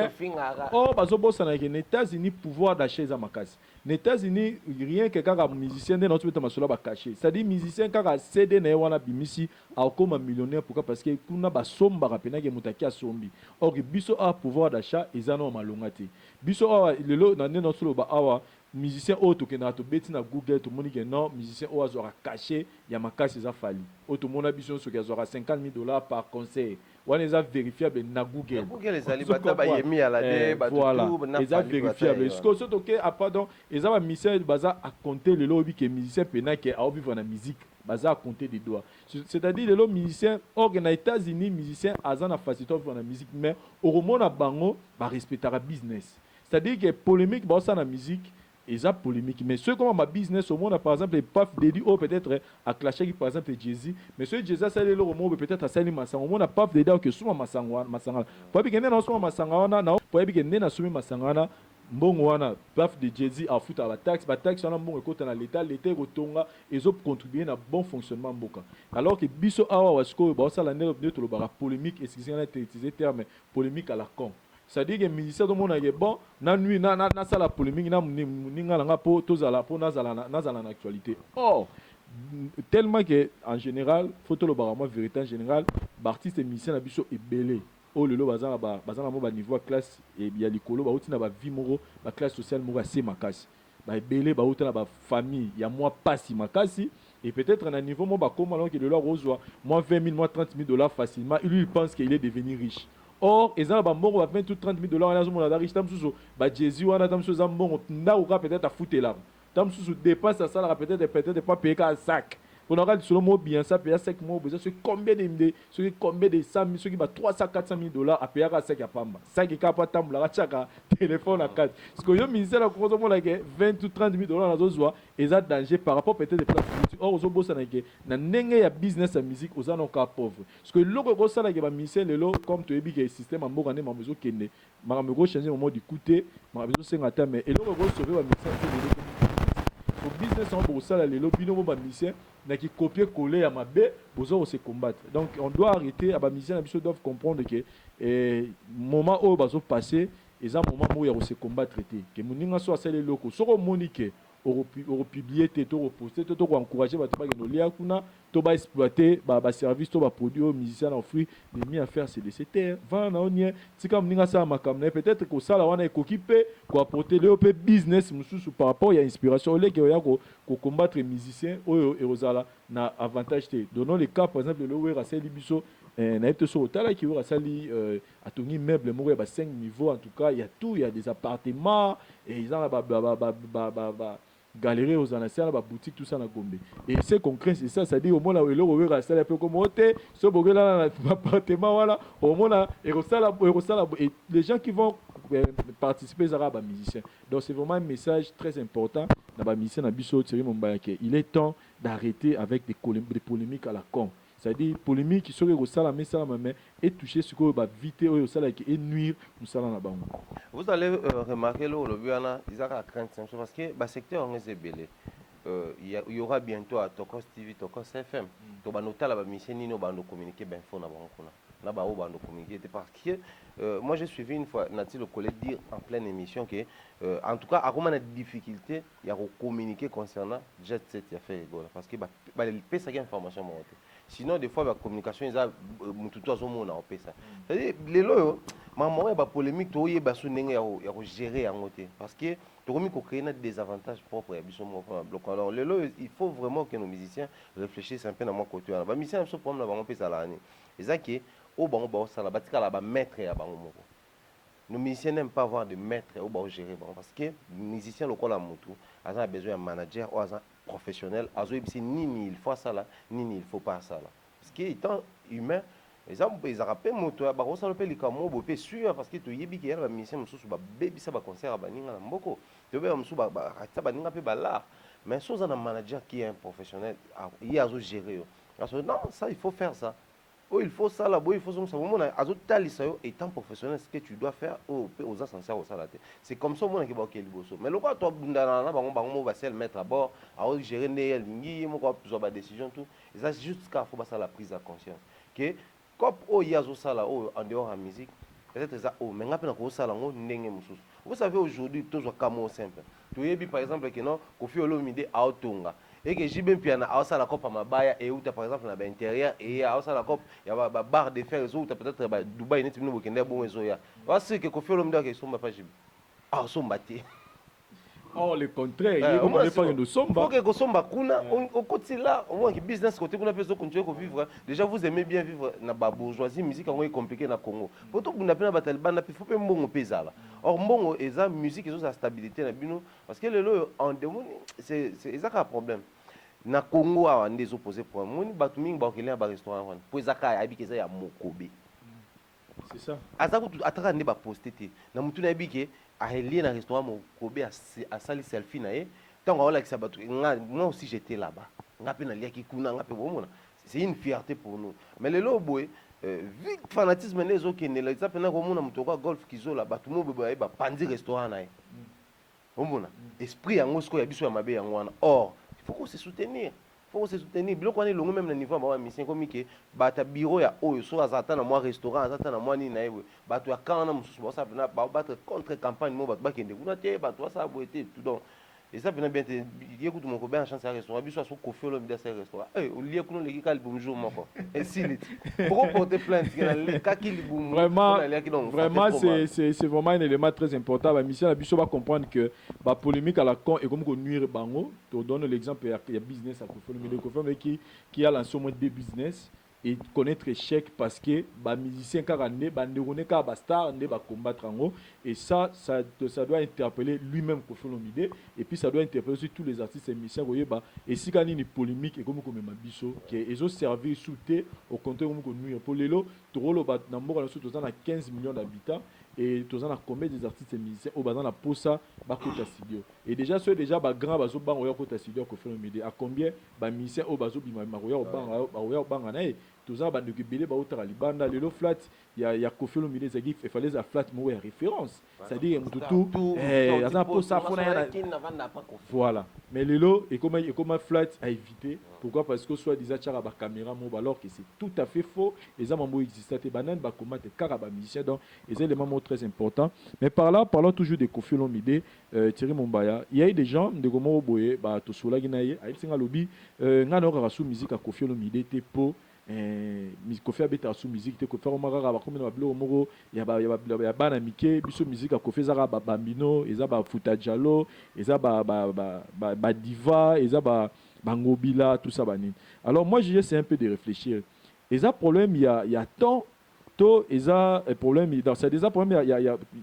S8: oh bazo bossa na les États-Unis pouvoir d'achat za makasi les États-Unis rien que quand musicien de notre pays masola ba caché c'est-à-dire musicien quand CD na wana bimisi a comme millionnaire pourquoi parce que kuna ba somba rapena ke mutaki a sombi or biso a pouvoir d'achat ezana malongate biso a lelo na notre lo ba awa musicien auto que na to beti na Google to moni que non musicien o azora caché ya makasi za fali auto mona biso so que azora $50,000 par concert on les a vérifiables na Google. Google les ali bata ba yemi ala de ba tout na les a vérifiables. Ce que so to que pardon, ils ont misé baza à compter le lobby que musicien pena que a vivre na musique, baza à compter des doigts. C'est-à-dire le musicien aux États-Unis musicien azana facilité vivre na musique mais au moment na bango ba respectera business. C'est-à-dire que polémique ba ça na musique et ça polémique mais ceux comme ma business au monde par exemple les paf dédi ou peut-être à clasher par exemple Jay-Z mais ceux Jay-Z ça les au monde peut-être à Sali Masanga au monde paf dédi que souvent Masanga pour bien que souvent Masanga na pour bien que na souvent Masanga mbongo wana paf de Jay-Z a foot à la taxe wana mbongo côté na l'état rotonga et zo contribuer na bon fonctionnement mboka alors que biso awa wasko ba ça la net to lo polémique et ce qui est utilisé terme polémique à la con. C'est-à-dire que les musiciens de mon avis, bon, na nuit, na la polémique, na n'inga po tozala po na zala l'actualité. Or, tellement que en général, photo le barama vérité en général, artiste et musicien na biso est belé. Oh le lo bazana mo niveau classe et bien likolo ba uti na ba vie moro, ba classe sociale moro assez makasi. Ba belé ba uti na ba famille, il y a moi pas si makasi. Et peut-être à un niveau, moi, comme alors que le leur reçoit, moi 20 000, moi $30,000 facilement, lui il pense qu'il est devenu riche. Or, ils ont mort à 20 ou $30,000, ils ont riche, Jésus, on a peut-être à foutre là. Tam sous dépasse ça, peut-être pas payer un sac. On aura sur le mot bien ça, payer 5 mois, c'est combien de 100 000, ceux qui va 300 $400,000 à payer à 5 à Pamba. 5 qui a pas de la chaka, téléphone à 4. Parce que le ministère a commencé à 20 ou $30,000 dans la zone, ils ont danger par rapport peut-être des places. Or, aux obos, na nenge ya business à musique, aux gens encore pauvres. Parce que le gros ça, le ministère, comme tu as dit, le système en Morane, ma maison qui est ma maison changer au moment d'écouter, ma maison c'est un thème, et le gros sauver la ministère. Au business en Boursa, les lobino musiciens qui copier coller à ma baie, besoin de se combattre. Donc on doit arrêter à ma musiciens, les doivent comprendre que moment où ils passer, ils ont un moment où ils se combattre que moninga soit celle locaux, soit monique au publier tes to reposter to encourager ba to ba nolia kuna to ba exploiter ba service to ba produit aux musiciens offrir des mis à faire c'est de cette terre va na onien tika moninga ça makamna peut-être que ça la wana équipé ko apporter le business mususu par rapport à inspiration ole que ya ko combattre musiciens oyo erozala na avantage te donnons le cas par exemple le wera seli biso na ete so tala ki wera sali atongi meuble moko ya 5 niveaux en tout cas il y a tout il y a des appartements et ils ont galérer aux anciens la boutique tout ça na Gombe et c'est concret c'est ça ça dit au moins là le revers à ça un peu comme hôtel ce bogue là appartement voilà au moins là et les gens qui vont participer aux arabes musiciens donc c'est vraiment un message très important dans ba musicien na biso Thierry Mombaya il est temps d'arrêter avec des polémiques à la con
S7: c'est-à-dire polémique qui serait au sala mais ça mais et toucher ce que va vite au sala qui est nuire nous sala na bango.
S8: Vous allez remarquer là le biana ils ont crainte parce que le secteur on est belé. Il y aura bientôt à Tokos TV, Tokos FM. Tu vas noter la mission ni nous allons communiquer ben fond na bango na ba on communiquer parce que moi j'ai suivi une fois Nati le collègue dire en pleine émission que en tout cas à comment la difficulté il y a communiquer concernant Jet Set il a fait rigolo parce que bah il peut ça information monter. Sinon des fois la communication ils a tout au monde on peut ça. C'est-à-dire les lots maman ba polémique to yeba so ndenge ya gérer en côté parce que tu as créer des avantages propres à biso mo bloc. Alors les lots il faut vraiment que nos musiciens réfléchissent un peu dans mon côté. Ba musiciens so pour na ba peut ça là ni. Et ça qui au bango ba ça la batika la ba maître ya bango moko. Nos musiciens n'aiment pas avoir de maître au bango gérer parce que musiciens local à motu a besoin d'un manager ou un professionnel azo ni il faut ça là ni il faut pas ça là parce que étant humain ils rappellent moto ba ko ça le peli comme mo bopé sûr parce que to yebi ki ya musicien mususu ba baby ça ba concert ba ninga na mboko to be mususu ba ça ba ninga pe ba là mais sans un manager qui est un professionnel il azo gérer parce que non ça il faut faire ça. Oh, il faut ça là, il faut ça. Étant professionnel, ce que tu dois faire aux ascenseurs au salaté. C'est comme ça que tu vas mais le quoi, toi, tu vas mettre à bord, à gérer des décisions, tout. Et ça, c'est juste qu'il faut ça la prise de conscience. Que, comme il y a ça là, en dehors de la musique, peut-être ça, mais vous savez, aujourd'hui, tout est comme simple. Tu as par exemple que non, Kofi Olomide à Otonga. Et que j'ai bien piano à ça la coupe à Mabaya et où tu par exemple à l'intérieur et à ça la coupe il y a une barre de fer où tu peut-être Dubaï n'est pas bon bon ezoya parce que Kofi Olomide que sont pas ah sont battés
S7: oh le contraire il comment les pas de somba
S8: faut que somba kuna au côté là au moins que business côté qu'on a besoin continuer à vivre déjà vous aimez bien vivre na ba bourgeoisie musique on est compliqué na Congo pourtant vous n'avez pas battre banda il faut pas mbongo pesa là or mbongo eza musique ils ont sa stabilité na bino parce que le en demande c'est ça un problème na Congo a des opposés pour moi batu mingi ba kelea ba restaurant wana po ezaka ya bikeza ya mokobe
S7: c'est ça
S8: azaku ataka ne ba poster te na mutu na bike a lié na restaurant mokobe a sali selfie na ye tant on la ki sabatu moi aussi j'étais là-bas nga pe na lia ki kuna nga pe bomona c'est une fierté pour nous mais le loboé vite fanatisme les autres qui ne la ça pena ko mona mutu ko golf kizola batu mo beba ba pandi restaurant na ye bomona esprit yango sko ya biso ya mabe yango wana or il faut se soutenir. Faut se soutenir. Bilo ko ni longo même na niveau ba mission comme que bata bureau ya oyo so azata na moi restaurant azata na moi ni na yewe batu ya kana mususu ba sa na ba battre contre campagne mo batu ba kende kuna te batu sa boete tout donc et ça bien te dire que tout mon copain chance à restaurant biso so Kofi Olomide à restaurant eh au lieu kuno le kikali bonjour moko et s'il pour porter plainte que le kakili boum
S7: vraiment c'est vraiment un élément très important la mission la biso va comprendre que ba polémique à la con et comme qu'on nuire bango te donne l'exemple il y a business à Kofi Olomide qui a lancé au moins des business et connaître échec parce que ba musicien carane ba ndekone ka ba star ne ba combattre en haut et ça doit interpeller lui-même Kofi Olomide et puis ça doit interpeller aussi tous les artistes et musiciens ba et si quand une polémique et comme ma biso que ils ont servi souté au compteur comme nous pour lelo tolo ba na mboka na surtout dans 15 millions d'habitants et tous en a combien des artistes et musiciens au bazan la posa ba kota studio et déjà ceux déjà ba grand bazo bango ya kota studio Kofi Olomide à combien ba musiciens au bazo bima maroya au banga na tous en bande que belé ba otara libanda lelo flat il y a Kofi Olomide zagi il fallait la flat mo référence c'est-à-dire tout azan posa fona voilà mais lelo et comment flat à éviter pourquoi parce que soit disant tchara ba caméra mo alors que c'est tout à fait faux les amambo existaient banane ba combattre caraba musicien donc les éléments très important mais par là parlons toujours de Kofi Olomide Thierry Mombaya il y a eu des gens de gomo boye ba to sola ginaye a singa lobby ngana ka sous musique à Kofi Olomide te po Kofi abeta sous musique te ko faire omara ba comme na blo moro ya bana mike biso musique à Kofi zara ba bambino eza ba futa jalo eza ba diva eza ba ngobila tout ça banine alors moi j'essaie un peu de réfléchir et ça problème il y a tant to eza problème dans c'est déjà problème il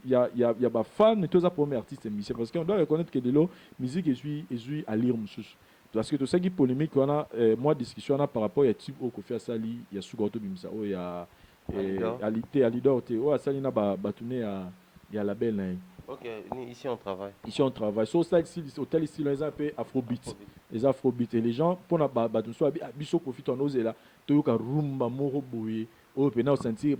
S7: y a ba fan to za premier artiste musicien parce qu'on doit reconnaître que de l'eau musique est à lire mususu parce que tout ça qui polémique on a moi discussion on a par rapport à type au Kofi Asali il y a Sugoto Bimisa il y a alité à leader te o Asali na ba tourner à label
S8: Ok, ici on travaille.
S7: Ici on travaille. Sur ça ici, hôtel ici, les gens appellent Afrobeat. Les Afrobeat. Et les gens, pour la tout soit biso kofi ton ose là, tu as rumba moro boye. Oh, puis on sentir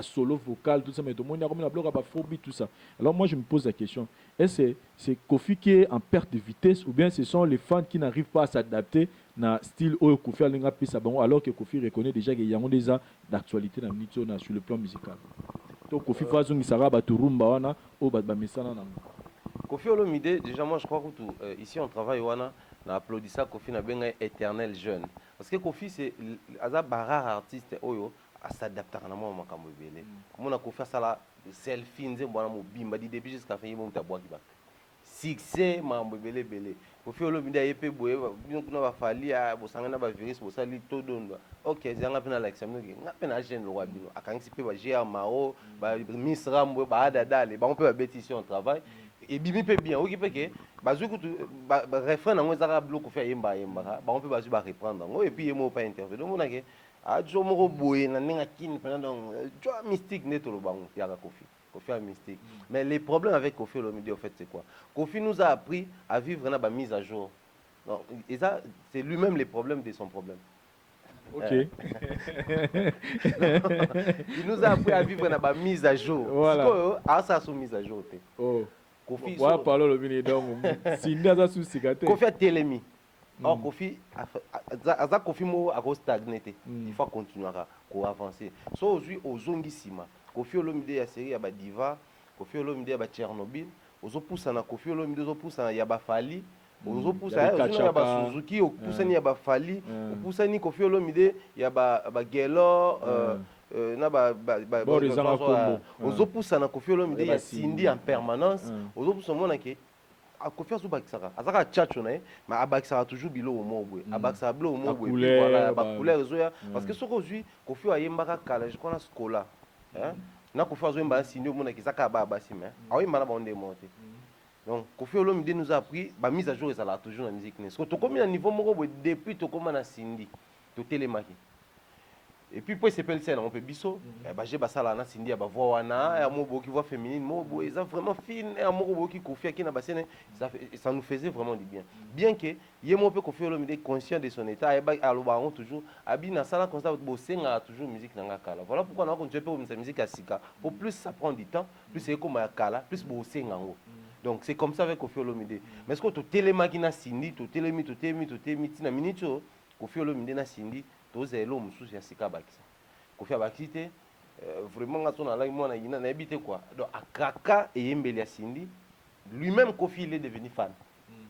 S7: solo vocal, tout ça, mais tout le monde a comme la bloc Afrobeat, tout ça. Alors moi je me pose la question, est-ce que c'est Kofi qui est en perte de vitesse ou bien ce sont les fans qui n'arrivent pas à s'adapter dans le style où Kofi a pris sa bon alors que Kofi reconnaît déjà qu'il y a des d'actualité dans le sur le plan musical. Donc Kofi Fazon il sera battu rumba wana au mesana na.
S8: Kofi Olomide, déjà moi je crois que ici on travaille wana na applaudissa Kofi na benga éternel jeune parce que Kofi c'est aza rare artiste oyo à s'adapter à moi makambo belé. Comment on a Kofi ça la selfie nze bwana mobimba di depuis jusqu'à fin yimo mutabwa ki ba. Succès mambo belé belé. Kofi Olomide ayepé boye bino kuna ba fali a bosanga na ba virus bosali to dondo. OK, zanga pena la examen nga pena jeune le roi bino. Akangi pe ba GR Mao, ba Miss Rambo ba adadale, ba on peut ba bêtise on travaille. Et bimi peut bien ok parce que bazuku refrain na ngozaka bloc faire yemba yemba ba on peut bazu ba reprendre ngo et puis yemo pas intervenir mona ke a jo moko boye na ninga kin pendant jo mystique neto lo bango ya Kofi a mystique mais les problèmes avec Kofi Olomide en fait c'est quoi Kofi nous a appris à vivre na ba mise à jour donc et ça c'est lui-même les problèmes de son problème.
S7: OK.
S8: Il nous a appris à vivre na ba mise à jour.
S7: Voilà.
S8: Ah ça sous mise à jour.
S7: Oh. Kofi voilà parler le mini donc Sinda sous cigarette.
S8: Kofi a télémi. Or Kofi aza Kofi mo a stagner. Il faut continuer à avancer. So aujourd'hui ozongi sima. Kofi Olomide ya série ya ba diva, Kofi Olomide ya ba Tchernobyl, ozo poussa na Kofi Olomide ozo poussa ya ba Fali, ozo poussa ya ba Suzuki, ozo poussa ni ya ba Fali, ozo poussa ni Kofi Olomide ya ba Gelo na ozo poussa na Kofi Olomide ya Cindy en permanence ozo poussa mona ke Kofi azo bakisaka azaka tchatcho na mais abakisaka toujours bilo au mobwe abakisaka bilo au mobwe voilà ba couleur zoya parce que soko aujourd'hui Kofi ayembaka kala je connais scola hein na Kofi azo yemba Cindy mona ke zaka ba basi mais ayemba na bonde monter donc Kofi Olomide nous a appris ba mise à jour ça là toujours na musique n'est to comme na niveau moko depuis to comme na Cindy to télémaki. Et puis pour s'appelle ça on peut biso bah j'ai basala na Cindy ba voix wana ya mobo qui voix féminine mobo ils ont vraiment fine et mobo qui Kofi qui na basene ça nous faisait vraiment du bien que yemo peut Kofi Olomide conscient de son état et ba aloba on toujours abi na sala comme ça bosenga toujours musique na kala voilà pourquoi on continue peu sa musique à sika pour plus ça prend du temps plus c'est comme ya kala plus bosenga ngo. Donc c'est comme ça avec Kofi Olomide mais est-ce que to télémaki na Cindy to télémi na minute Kofi Olomide na Cindy tozelo mususu ya sika bakisa Kofi abakite vraiment ngato na lai mwana ina na ebite quoi donc akaka eyembeli ya Cindy lui-même Kofi il est devenu fan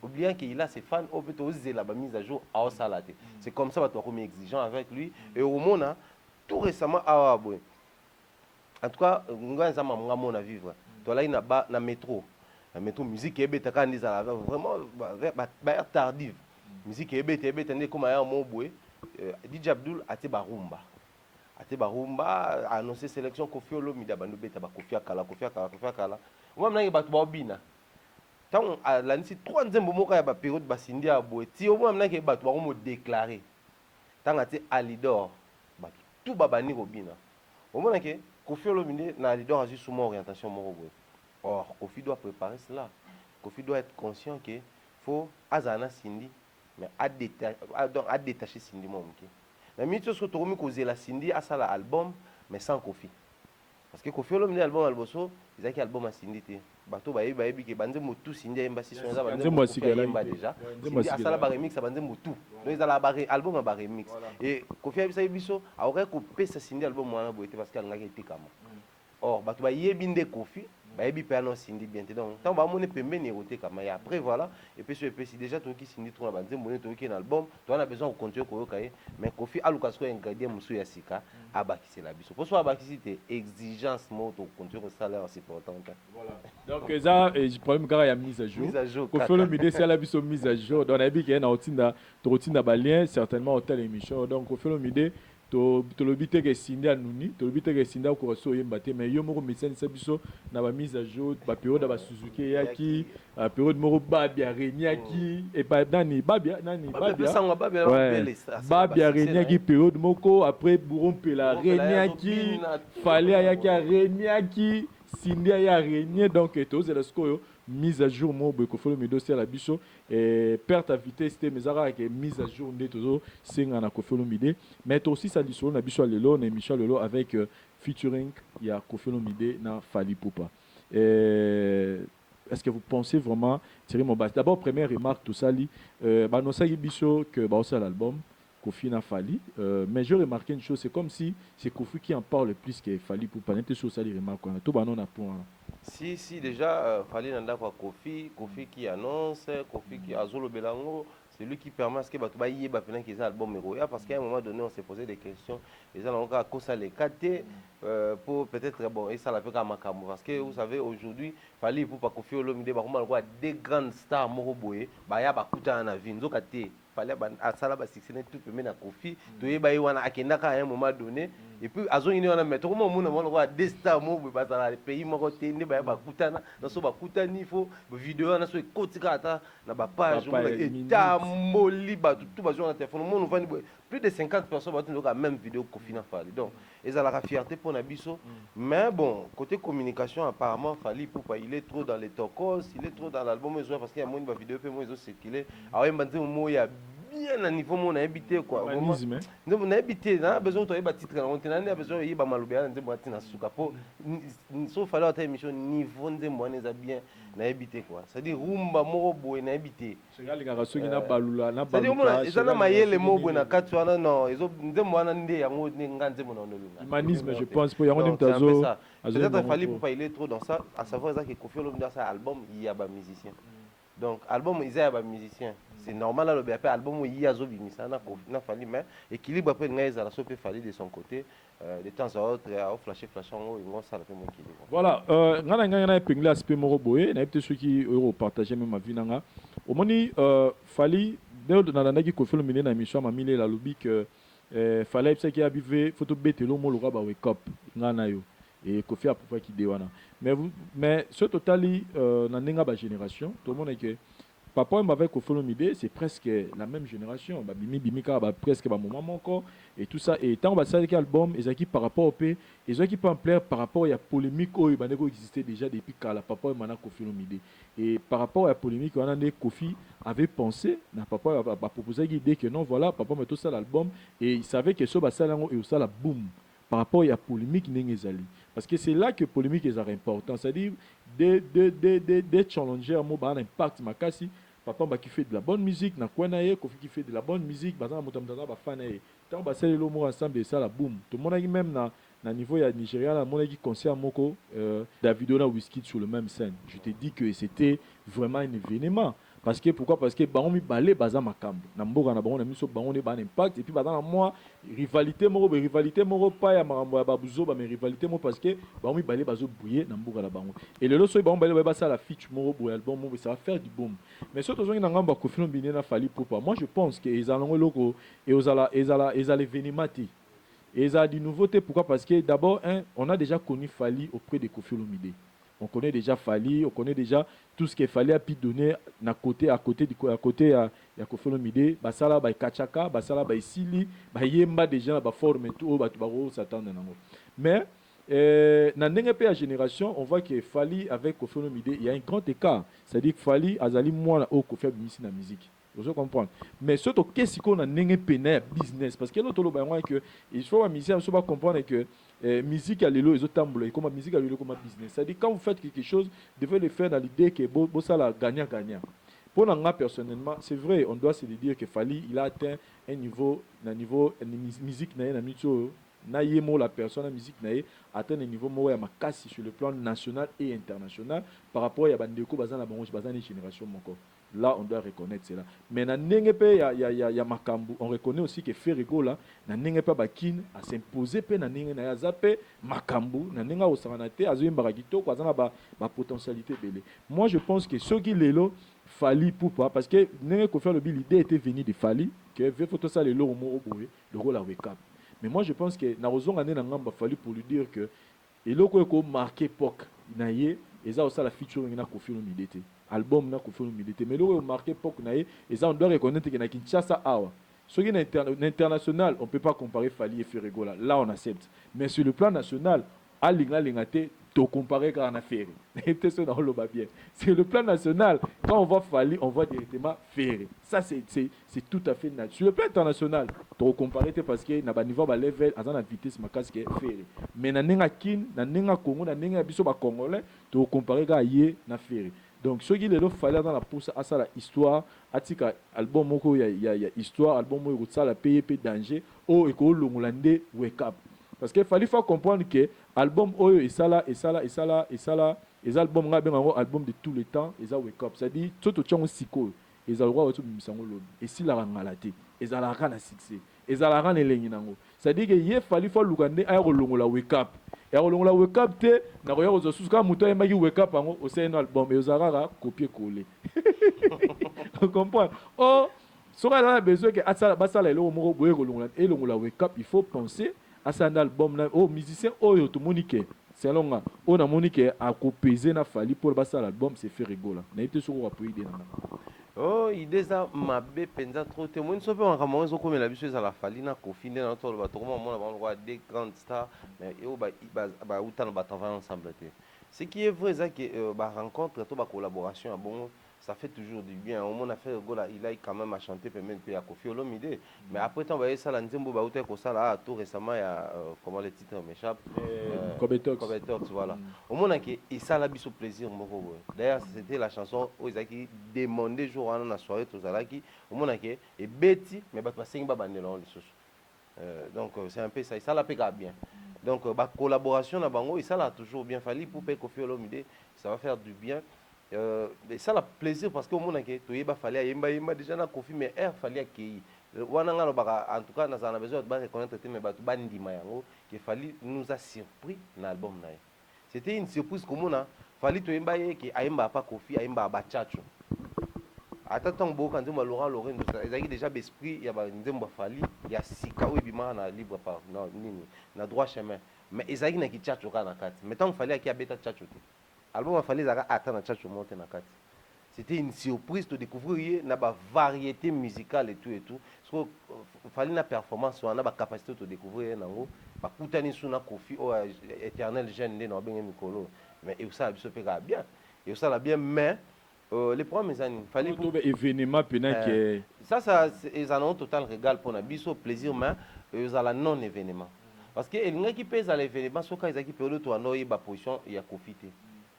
S8: oubliant qu'il a ses fans au peut oser ba mise à jour à salate c'est comme ça bato comme exigeant avec lui et au mona tout récemment ah boy en tout cas nganza mamunga mona vivre to là ina ba na métro musique ebeta kandi za vraiment ba tardive musique ebeta ndé comme ya mo boy DJ Abdul ate barumba annoncé sélection Kofi Olomide bandu beta ba Kofi akala moi mna ba to bina tant la nisi 3 nzembo moka ya ba période ba Cindy aboye ti au moins mna ke ba to ba mo déclarer tant ate Alidor ba tout babani robina au moins ke Kofi Olomide na Alidor a juste sous orientation moko boye or Kofi doit préparer cela Kofi doit être conscient que faut azana Cindy mais à détacher Cindy mon ok la minute ce que tu remis causer la Cindy à ça l'album mais sans Kofi parce que Kofi Olomide album alboso ils a qui album à Cindy te bato ba yebi ke banze motu Cindy emba si son za banze emba déjà Cindy à ça la remix à banze motu donc ils a la album ba remix et Kofi abisa biso a aurait coupé sa Cindy album wana boité parce qu'elle ngaki tikama or bato ba yebi nde Kofi ba yebi pe annonce Cindy bien donc tant ba moné pembe ni roté kama et après voilà et puis si déjà to ki Cindy to na banze moné to ki na album to on a besoin de continuer ko yokaye mais Kofi aluka ko ingrédient musu ya sika abakisi la biso pour soit abakisi te exigence mo to continuer ko salaire c'est important
S7: voilà donc ça le problème car il y a mise à jour Kofi Olomide c'est la biso mise à jour donc on a vu qu'il y a na ba lien certainement hôtel émission donc Kofi Olomide to le bité que Cindy anuni to le bité que Cindy ko so yemba te mais yo moko médecin sa biso na ba mise à jour ba période ba Suzuki yaki période moko babia reniaki et pas babia reniaki période moko après bourron pela reniaki fallait yaki reniaki Cindy a régné donc tous les scores mise à jour mon Kofi Olomide c'est la biso et perte à vitesse c'était mais ça que mise à jour de toujours c'est na Kofi Olomide mais aussi ça dit sur na biso lelo na Michel Lelo avec featuring il y a Kofi Olomide na Fally Ipupa. Est-ce que vous pensez vraiment Thierry Mobas d'abord première remarque tout ça li bah non ça y biso que bah c'est l'album Kofi n'a Fally mais je remarqué une chose c'est comme si c'est Kofi qui en parle plus que Fally Ipupa n'était sur ça les remarques tout bah non na point.
S8: Si déjà Fally nanda kwa Kofi qui annonce Kofi qui azolo belango c'est lui qui permet à ce que bato ba yeba pendant qu'ils album Meroya parce qu'à un moment donné on s'est posé des questions les gens ont encore ça les KT pour peut-être bon et ça la fait comme Makambo parce que vous savez aujourd'hui Fally Ipupa Kofi Olomide ba comment quoi des grandes stars moko boye ba ya ba kuta na vie nzoka te Fally à ça là ba succès tout peut na Kofi to yeba wana akenda ka à un moment donné et puis azo ini wana mettre comment mon on voit des stars moko ba za pays moko te ne ba ya ba kuta na so ba kuta ni faut vidéo na so kotika ata na ba page et moli tout bazon na téléphone mon vani plus de 50 personnes battent donc la même vidéo Kofi na Fally donc ils ont la fierté pour na biso mais bon côté communication apparemment Fally Ipupa il est trop dans les tokos il est trop dans l'album parce qu'il y a moins de vidéo puis moi ils ont circulé ah ouais banze mo ya bien à niveau mon habité quoi vraiment on a habité na besoin de ba titre on a besoin y ba malobia nze mo tina suka po so Fally à émission niveau nze mo na bien na habité quoi c'est à dire rumba moko boy na habité
S7: c'est gars les gars ceux qui na balula na
S8: balula c'est-à-dire ils na mayele mo boy na katu wana non ils ont nze mo na nde yango nganze mo na nolunga
S7: humanisme je pense pour yango mtazo
S8: peut-être Fally Ipupa il est trop dans ça à savoir ça que Kofi Olomide dans sa album il y a ba musicien donc album ils y a ba musicien c'est normal là le BAP album où il y a Zobimisa na Fally mais équilibre après ngai za la sope Fally de son côté de temps à autre à flasher en ils vont ça la fait mon équilibre
S7: voilà ngana na epingle aspect moko boye na peut ceux qui euro partager même ma vie nanga au moni Fally de na naki Kofi Olomide na émission ma mile la lobby que Fally c'est qui a bivé photo betelo mo loka ba wake up ngana yo et Kofi a pour qui déwana mais ce totali na ninga ba génération tout le monde est que papa m'avait Kofi Olomide c'est presque la même génération ba bimika ba presque ba moment encore et tout ça et tant ba ça album et qui par rapport au p et qui peut en plaire par rapport il y a polémique oh ba nego existait déjà depuis kala papa mana Kofi Olomide et par rapport à la polémique on a des Kofi avait pensé na papa a proposé l'idée que non voilà papa met tout ça l'album et il savait que ça ba ça et ça la boom par rapport à la polémique n'engezali parce que c'est là que polémique est important c'est-à-dire des challengers mo ba un impact makasi papa ba qui fait de la bonne musique na quoi naie Kofi qui fait de la bonne musique bazana motamtana ba fan naie tant ba c'est le mot ensemble et ça la boom tout le monde a même na niveau ya Nigeria la mon qui concert moko Davido na Wizkid sur le même scène je te dis que c'était vraiment un événement parce que pourquoi parce que bango mi balé baza makambo na mboka na bango na miso bango ne ba impact et puis bazana moi rivalité moko pa ya makambo ya babuzo ba mais rivalité mo parce que bango mi balé bazo bouiller na mboka na bango et le loso bango balé ba ça la feature moko boy album mo ça va faire du boom mais surtout zo ngamba ba Kofi Olomide na Fally Ipupa moi je pense que ils allont loko et ils allaient venimati et ça a des nouveautés pourquoi parce que d'abord on a déjà connu Fally auprès de Kofi Olomide. On connaît déjà Fally, on connaît déjà tout ce qu'il fallait à pu donner à côté à Kofi Olomide, basala ba kachaka, basala ba isili, ba yemba déjà ba forme tout ba tubaro s'attendre nango. Mais dans la génération, on voit que Fally avec Kofi Olomide, il y a un grand écart. C'est-à-dire que Fally azali moins au Kofi Olomide na musique. Vous comprenez. Mais surtout qu'est-ce qu'on a n'engé pénère business parce que l'autre le que il faut un musicien faut comprendre que musique à l'élo ils ont tamboulé comme musique à l'élo comme business. C'est-à-dire quand vous faites quelque chose, vous devez le faire dans l'idée que bon ça la gagnant. Pour moi personnellement, c'est vrai, on doit se dire que Fally il a atteint un niveau musique na mito na yemo la personne la musique na atteint un niveau mo ya makasi sur le plan national et international par rapport à bandeko bazana bango bazana génération moko. Là, on doit reconnaître cela. Mais dans n'engepe ya makambu, on reconnaît aussi que Ferrigo là, na n'engepe bakin a s'imposer pe na n'enge na zape makambu, na n'enga osanate azoyem baragito kwa zana ba potentialité belé. Moi, je pense que ce qui lelo Fally Ipupa parce que n'enge ko faire le bill l'idée était venue de Fally que veut photo ça le lo mo boye, le rôle à wake up. Mais moi, je pense que na rozonga na ngamba Fally pour lui dire que eloko ko marqué époque na ye et ça aussi la featuring na Kofi Olomide album na Kofi Olomide mais le marqué époque na ye et ça on doit reconnaître que na Kinshasa awa ce qui est international on peut pas comparer Fally et Ferrigo là on accepte mais sur le plan national alinga lingate to comparer quand on a Ferré. C'est le plan national. Quand on voit Fali, on voit directement Ferré. Ça, c'est tout à fait naturel. Sur le plan international, to comparer parce que na ba niveau ba level à la vitesse ma casque Ferré. Mais na nenga kin, na nenga Congo, na nenga biso ba congolais, to comparer ga yé na Ferré. Donc ce qui est fallait dans la pousse à ça la histoire, à tika album moko il y a histoire, album moko ça la PEP danger, oh et que l'ongolais wake up. Parce qu'il fallait comprendre que l'album Oyo et ça là, les albums album de tous les temps, ils ont wake up. C'est-à-dire, tout le temps, ils ont le droit de se et si la rangalate, ils ont la rana succès, ils ont la rana lenginango. C'est-à-dire qu'il fallait faire l'ougandais à la wake up. Et à la wake up, na roya aux sous quand mouton et wake up au sein album et aux arara copier-coller. Vous comprenez? Oh, sur la besoin que Atsala Basala et l'Omo et le wake up, il faut penser à cet album oh musicien oh to monique c'est long on a monique à copier na fali pour passer l'album c'est fait rigoler na été sur appuyer des nana
S8: oh idée ça mabe penza trop témoin so pe on commence comme la biso ça la fali na Kofi na to ba to moment on voit des grandes stars mais yo ba autant ba travailler ensemble ce qui est vrai c'est que ba rencontre to ba collaboration bon ça fait toujours du bien. Au moins, on a fait Gola, il a quand même à chanter, même à Kofi Olomide. Mais après, on va voir ça, l'Anzembo Baouté, ça tout récemment, il y a comment les titres m'échappent.
S7: Kobetox,
S8: voilà. Au moins, et ça, la biso plaisir. D'ailleurs, c'était la chanson où ils ont demandé jour en la soirée, tout ça là qui, au moins, et Betty, mais pas passer une babane là, donc c'est un peu ça, et ça la paye bien. Donc, collaboration, la bango, et ça l'a toujours bien fallu pour payer Kofi Olomide, ça va faire du bien. Mais ça a plaisir parce que au monde tu y fallait yemba déjà na Kofi mais air fallait accueillir en tout cas nous avons besoin de reconnaître mais batu bandima yango qu'il fallait nous a surpris dans l'album nae c'était une surprise comme on a fallait tu yemba que ayemba pas Kofi ayemba bachacho attends bon quand on Laurent Laurent ils ont déjà l'esprit il y a nzemba fallait il y a sika ou bima na libre par non nini na droit chemin mais ils ont na kichacho kana kati mais tant fallait qu'il y a beta chacho. Album a fallu attendre à monter na kati. C'était une surprise de découvrir une variété musicale et tout. Parce qu'il fallait une performance, on a la capacité de découvrir nango. Ba kutani suna Kofi o éternel jeune de no benga mikolo. Mais et ça se fait bien. Et ça la bien mais les premiers années fallait
S7: pour événement pendant que
S8: ça ils en ont total régal pour na biso plaisir mais ils ont la non événement. Parce que les gens qui pèsent à l'événement sont quand ils qui perdent to anoyi ba position il y a Kofi té.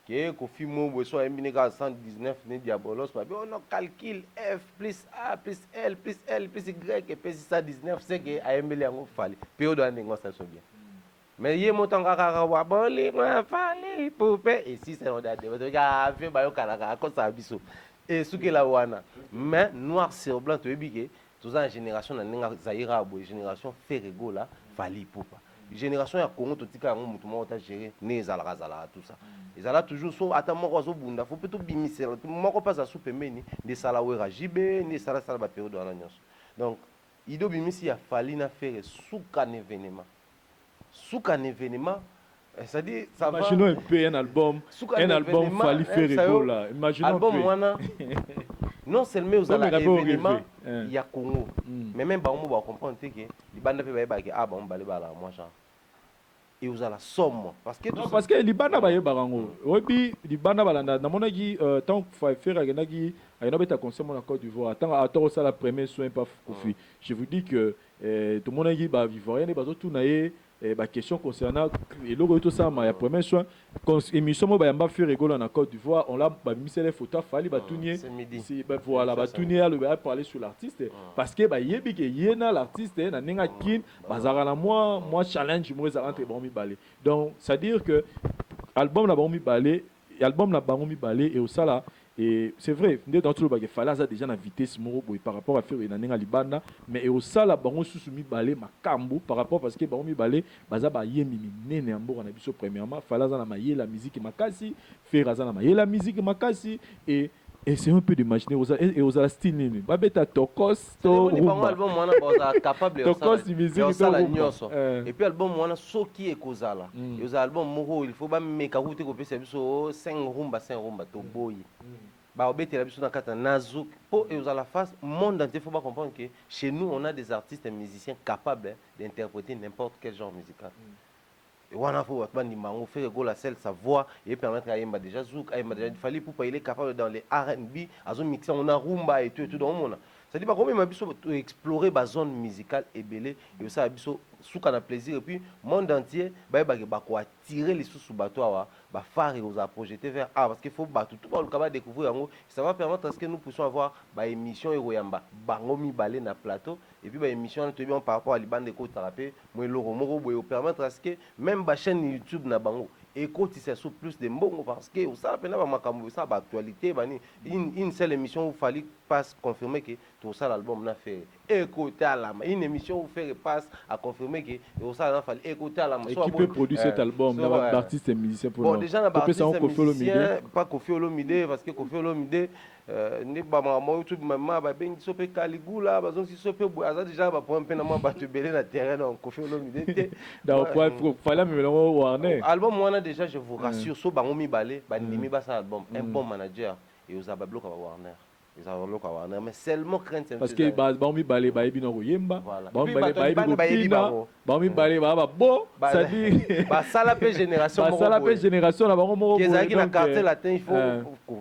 S8: Que Kofi Mo soit un 119 né diabolos on calcule F plus A plus L plus L plus Y et plus 119 c'est que AML en fallait période de négociation ça bien mais il montant kaka wa boli moi fallait poupée et si c'est on a regarde fait bayo kala comme ça biso et ce que la wana mais noir sur blanc tu biké toute la génération na zaira bo génération ferrego là fallait poupa génération ya Congo to tika ngo mutu mo ta gérer né zala tout ça ils allaient toujours so atamo ko zo bunda faut plutôt bimisela moko pas à soupe meni de sala wera jibe ni sala ba période na nyonso donc ido bimisi ya fali na faire souka événement c'est-à-dire ça va
S7: imaginons un peu un album fali faire rigolo là imaginons
S8: album wana non seulement aux ala événement il y a Congo mais même ba on va comprendre que li banda pe ba ke ba on bale ba la moi genre et aux ala somme parce que
S7: li banda ba yeba rango obi li banda balanda na monaki tant faire agenaki ayona beta concert mon Côte d'Ivoire tant à toro ça la première soin pas Kofi je vous dis que tout le monde qui ba vivre rien ba tout naé question concernant et logo tout ça ma première soin émission mo ba yamba faire rigolo na Côte d'Ivoire on l'a ba mis les photos fali ba tourner c'est voilà ba tourner à parler sur l'artiste parce que ba yebi que yena l'artiste na ninga kin bazara na moi challenge moi za entre bon mi balé donc c'est à dire que album na bon mi balé et au ça et c'est vrai dans tout le bagage fallait ça déjà na vitesse moro par rapport à faire na ninga libanda mais au ça la bango susumi balé makambu par rapport parce que bango mi balé baza ba yemi nene ambo na biso premièrement fallait ça na maye la musique makasi faire ça na maye la musique makasi et c'est un peu d'imaginer aux style nini babeta tokos to
S8: rumba album mwana baza capable
S7: tokos musique
S8: to rumba et puis album mwana soki ekozala et aux album moko il faut ba meka route ko pesa biso 5 rumba to boy ba obetela biso na kata nazo po et aux la face monde entier faut pas comprendre que chez nous on a des artistes et musiciens capables d'interpréter n'importe quel genre musical Et wana faut bandimbango faire go la selle sa voix et permettre à Yemba déjà zouk, Yemba déjà fallait pour il est capable dans les R&B, à zone mixer on a rumba et tout dans le monde. Ça dit pas combien m'a biso explorer ba zone musicale et belé et ça biso souka na plaisir et puis monde entier ba ko attirer les sous bateau ba phare et aux a projeter vers parce qu'il faut battre tout le monde découvrir en ça va permettre à ce que nous puissions avoir ba émission et royamba bango mi balé na plateau et puis ba émission tout bien par rapport à liban de côte rapé moi loro moko boyo permettre à ce que même ba chaîne YouTube na bango écoute c'est sur plus de mbongo parce que ça peine ba makambo ça ba actualité bani une seule émission où fallait passe confirmer que tout ça l'album n'a fait écouter à la une émission où faire passe à confirmer que tout ça n'a fallu écouter à la
S7: et qui peut produire cet album d'artistes et musiciens pour
S8: bon déjà na artiste
S7: musicien
S8: pas Koffi Olomide parce que Koffi Olomide ne ba mama YouTube mama ba bengi sope Caligula ba zonsi sope aza déjà ba point pe na moi ba te belé na terrain donc Koffi Olomide
S7: donc fallait me le Warner
S8: album moi déjà je vous rassure so bango mi balé ba ndimi ba ça album un bon manager et aux abablo ka Warner ils ont le Warner mais seulement crainte
S7: parce que ba mi balé ba ebi no yemba ba mi balé ba ebi ba mi balé ba bo ça dit
S8: ba sala pe génération
S7: ba sala pe génération na bango moko
S8: boye qui na quartier latin il faut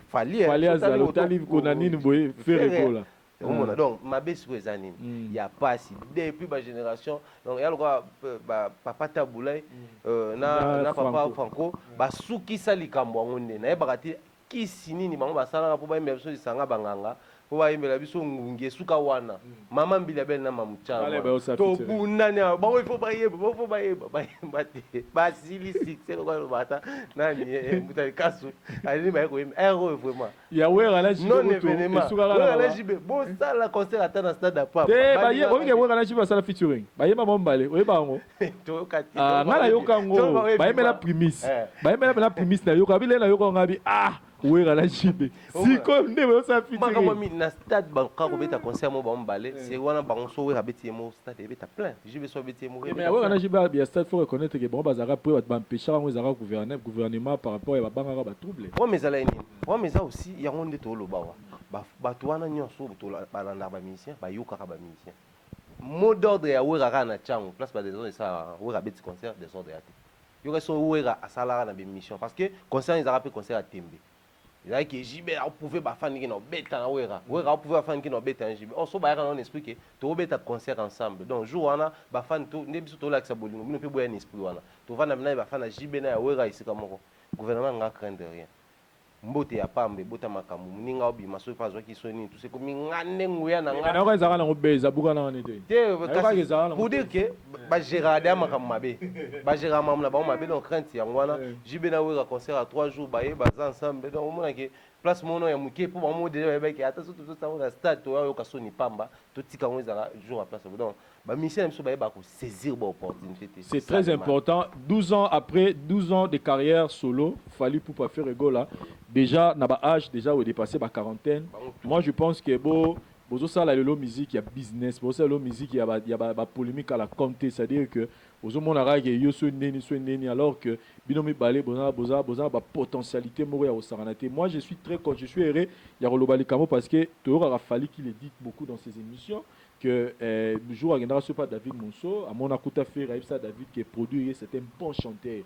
S8: fallait
S7: azalo talib ko na nini boye faire école
S8: donc ma baisse sur les années il y a pas si depuis ma génération donc il y a le quoi papa Taboulay na papa Franco ba suki sali kambo ngonde na ebakati kisi nini bango basala po ba yemba biso isanga banganga po ba yemba biso ngungi esuka wana mama mbila bel na mamucha to bunani bango ifo ba yeba te ba sili succès ko ba bata nani mutali kasu ali ba ko yemba ero vraiment
S7: ya wera la jibe
S8: non esuka la jibe bo sala concert ata na stade apa
S7: te ba ye o nge wera la jibe sala featuring ba yeba mombale o yeba ngo
S8: to kati
S7: ngala yokango ba yemba la primis ba yemba la primis na yoka bile na yoka ngabi oui, la jibe. Si comme ne ça fit.
S8: Quand mi na stade banka ko beta concert mo bambale, c'est wana bango so we rabeti mo stade beta plein. Jibe so beti mo.
S7: Mais ouais, na jibe bien stade faut reconnaître que bon bazara pour ba empêcher ngo zara gouvernement par rapport à banga ba trouble.
S8: Ouais mais ala ni. Ouais mais ça aussi ya ngonde to lo bawa. Ba to wana nyonso to ba na ba musicien, ba yoka ba musicien. Mot d'ordre ya we rara na chango, place ba des zones ça we rabeti concert des ordres ya. Yo reso we ra asala na be mission parce que concert ils rappellent concert à Tembe. Il a que JB a prouvé ba fan qui no beta na wera a prouvé fan qui no beta en JB on so ba on explique to beta concert ensemble donc jour wana ba fan to ne biso to la ka bolingo bino pe boya en esprit wana to vana na ba fan na JB na wera ici comme gouvernement nga craindre rien mbote ya pambe bota makamu muninga obi maso pa zo ki soni tout c'est comme ngane nguya na nga
S7: na ko ezaka na ngobeza buka na ngane
S8: te pour dire que ba gérard ya makamu mabe ba gérard mamu na ba mabe donc crainte ya ngwana jibe na wera concert à 3 jours ba ye ba ensemble donc on a que place mono ya muke pour ba mo déjà ba ke ata tout ça na stade to yo ka soni pamba to tika ngo ezaka jour à place donc ba mission biso ba ye ba ko saisir ba opportunité
S7: c'est très important 12 ans après 12 ans de carrière solo fallu pour pas faire rigola déjà na ba âge déjà au dépasser ba quarantaine moi je pense que bozo sala lelo musique ya business bozo sala musique ya ba polémique à la compte c'est-à-dire que bozo mona ra ke yo so neni alors que binomi balé boza ba potentialité moko ya osaranate moi je suis très content je suis heureux ya rolobali kamo parce que Toura a fallu qu'il édite beaucoup dans ses émissions que le jour à génération pas David Monso à mon akuta faire ça David qui est produit c'est un bon chanteur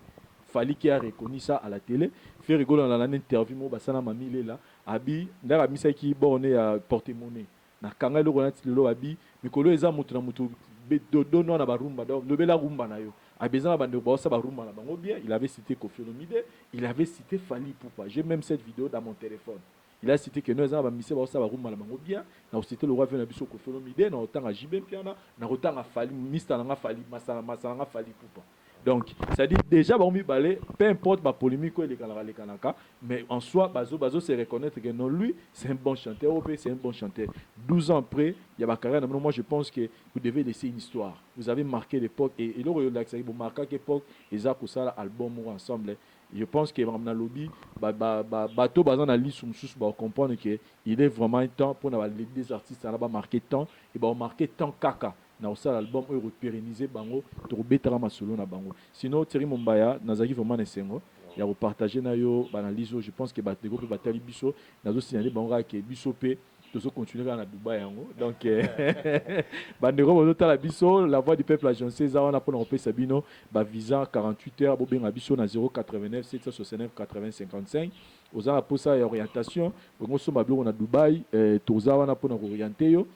S7: fallait qu'il a reconnu ça à la télé faire rigoler dans l'interview mo basana mamile là abi ndara misa ki borné à porte-monnaie na kanga lo kona tilo abi mikolo eza mutu na mutu do non na barumba donc le bela rumba na yo abezana bande ba sa barumba na bango bien il avait cité Koffi Olomide il avait cité Fally Ipupa j'ai même cette vidéo dans mon téléphone il a cité que nous avons mis ça ba rumba na bango bien na cité le roi vient na biso Koffi Olomide na otanga JB piana na otanga Fally Mr na Fally masala nga Fally Ipupa. Donc, ça dit déjà, peu importe ma polémique, mais en soi, Bazo se reconnaître que non, lui, c'est un bon chanteur, c'est un bon chanteur. 12 ans après, il y a ma carrière. Moi, je pense que vous devez laisser une histoire. Vous avez marqué l'époque, et là, vous marquez l'époque, et ça, pour ça, l'album ensemble. Je pense que dans le lobby, bateau basé dans l'île va comprendre qu'il est vraiment un temps pour les deux artistes, on va marquer temps, et on marquer temps caca. Na osala album oyo pérenniser bango to betara masolo na bango sinon Thierry Mombaya nazaki vraiment nesengo ya repartager na yo banalizo je pense que batego pe batali biso nazo signaler bango ke biso pe tous continuer à Dubaï. Donc, bandero la biso, la voix du peuple agencé, ça on a pour nous Sabino, visa 48 heures, bobin abiso na 089 769 80 55. Aux a pour ça orientation, on sommes à Dubaï, toza on a pour nous orienter yo.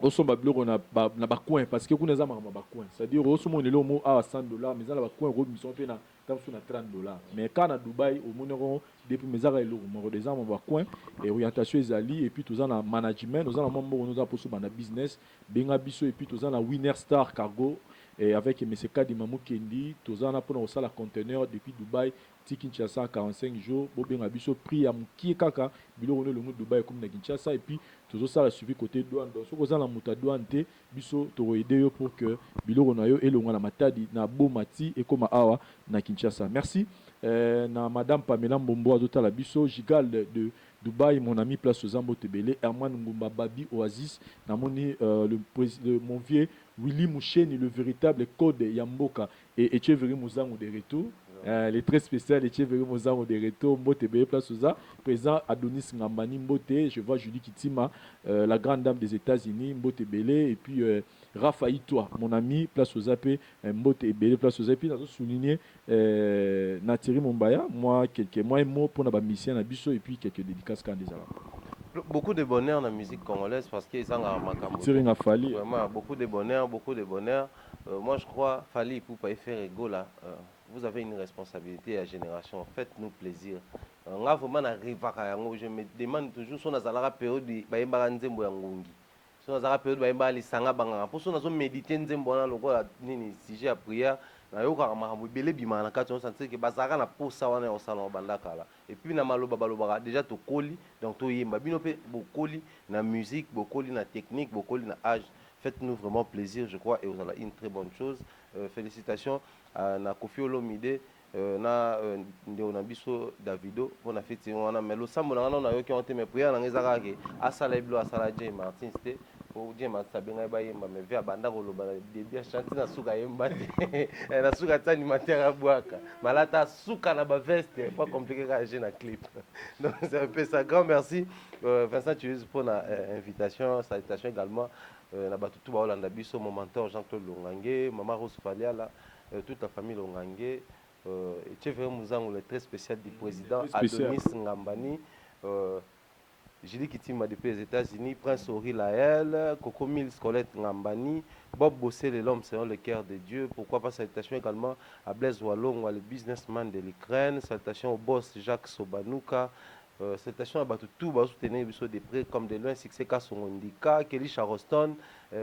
S7: Oso bablo na bacoin parce que kuna za ma bacoin c'est-à-dire oso mo nelo mo à 100 dollars mais za la bacoin ro mission pe na tamsu na 30 dollars mais quand na Dubaï au monero depuis mes ara elo mo des ma bacoin et orientation ezali et puis tous na management nous en mambo nous a poso na business benga biso et puis tous na Winner Star Cargo et avec M. Kadi Mamou Kendi tous na pour na conteneur depuis Dubaï Kinshasa 45 jours bobenga biso prix ya mukie kaka biloko ne le monde Dubaï comme na Kinshasa et puis toujours ça la suivi côté douane donc ce que la muta douane te biso to aider yo pour que biloko na yo elonga na matadi na bomati et comme awa na Kinshasa. Merci na madame Pamela Mbombo azota la biso Gigal de Dubaï, mon ami place aux Zambo Tebele, Herman Ngumba Babi Oasis, Namoni mon vieux Willy Moucheni, le véritable code Yamboka et Echeveri Mouzango de retour. Les très spéciales Echeveri Mouzango de retour, Mbo Tebele place aux A, présent Adonis Ngambani Mbote, je vois Julie Kitima, la grande dame des États-Unis, Mbo Tebele, et puis Raphaël Toi, mon ami place aux AP, Mbo Tebele place aux A, et puis nous souligner Natiri Mombaya, moi quelques mots pour la mission à Bisso et puis quelques dédicaces.
S8: Beaucoup de bonheur dans la musique congolaise parce qu'ils sont à Makambo.
S7: Vraiment,
S8: beaucoup de bonheur, beaucoup de bonheur. Moi, je crois, Fali, pour pas faire ego là, vous avez une responsabilité à la génération. Faites-nous plaisir. On a vraiment arrivé. Je me demande toujours si on a une période de Baïmbaranzembo Yangongi. Si on a une période de Baïmbalisanga Banganga. Pour ça, on a médité Nzembo dans le sujet à prière. Nayoka makambo ebele bima na kati on sentir que bazaka na posa wana osala bandaka là et puis na maloba balobaka déjà to koli donc to yemba bino pe bokoli na musique bokoli na technique bokoli na âge. Faites-nous vraiment plaisir je crois et vous avez une très bonne chose. Félicitations à na Kofi Olomide na ndeo na biso Davido pour na fête wana mais lo sambo na na yo ki on te me prière na ngezaka ke asala iblo asala J Martin c'était pour dire ma sabenga ba yemba me via banda ko loba début chanter na suka yemba na suka tani matera boaka malata suka na ba veste pas compliqué ka j'ai na clip donc c'est un peu ça. Grand merci Vincent Tuez pour la invitation. Salutations également na batutu ba Holanda biso mon mentor Jean-Claude Longange, maman Rose Faliala, toute la famille Longange, et Chevre Mouzango le très spécial du président Adonis Ngambani, Julie Kitima depuis les États-Unis, Prince Ori Laël, Coco Mills, Colette Ngambani, Bob Bossé, l'homme selon le cœur de Dieu. Pourquoi pas salutations également à Blaise Wallon, le businessman de l'Ukraine. Salutations au boss Jacques Sobanouka. Salutations à Batutu, à soutenir des prêts comme de loin, Succès Kassongondika, Kelly Charoston,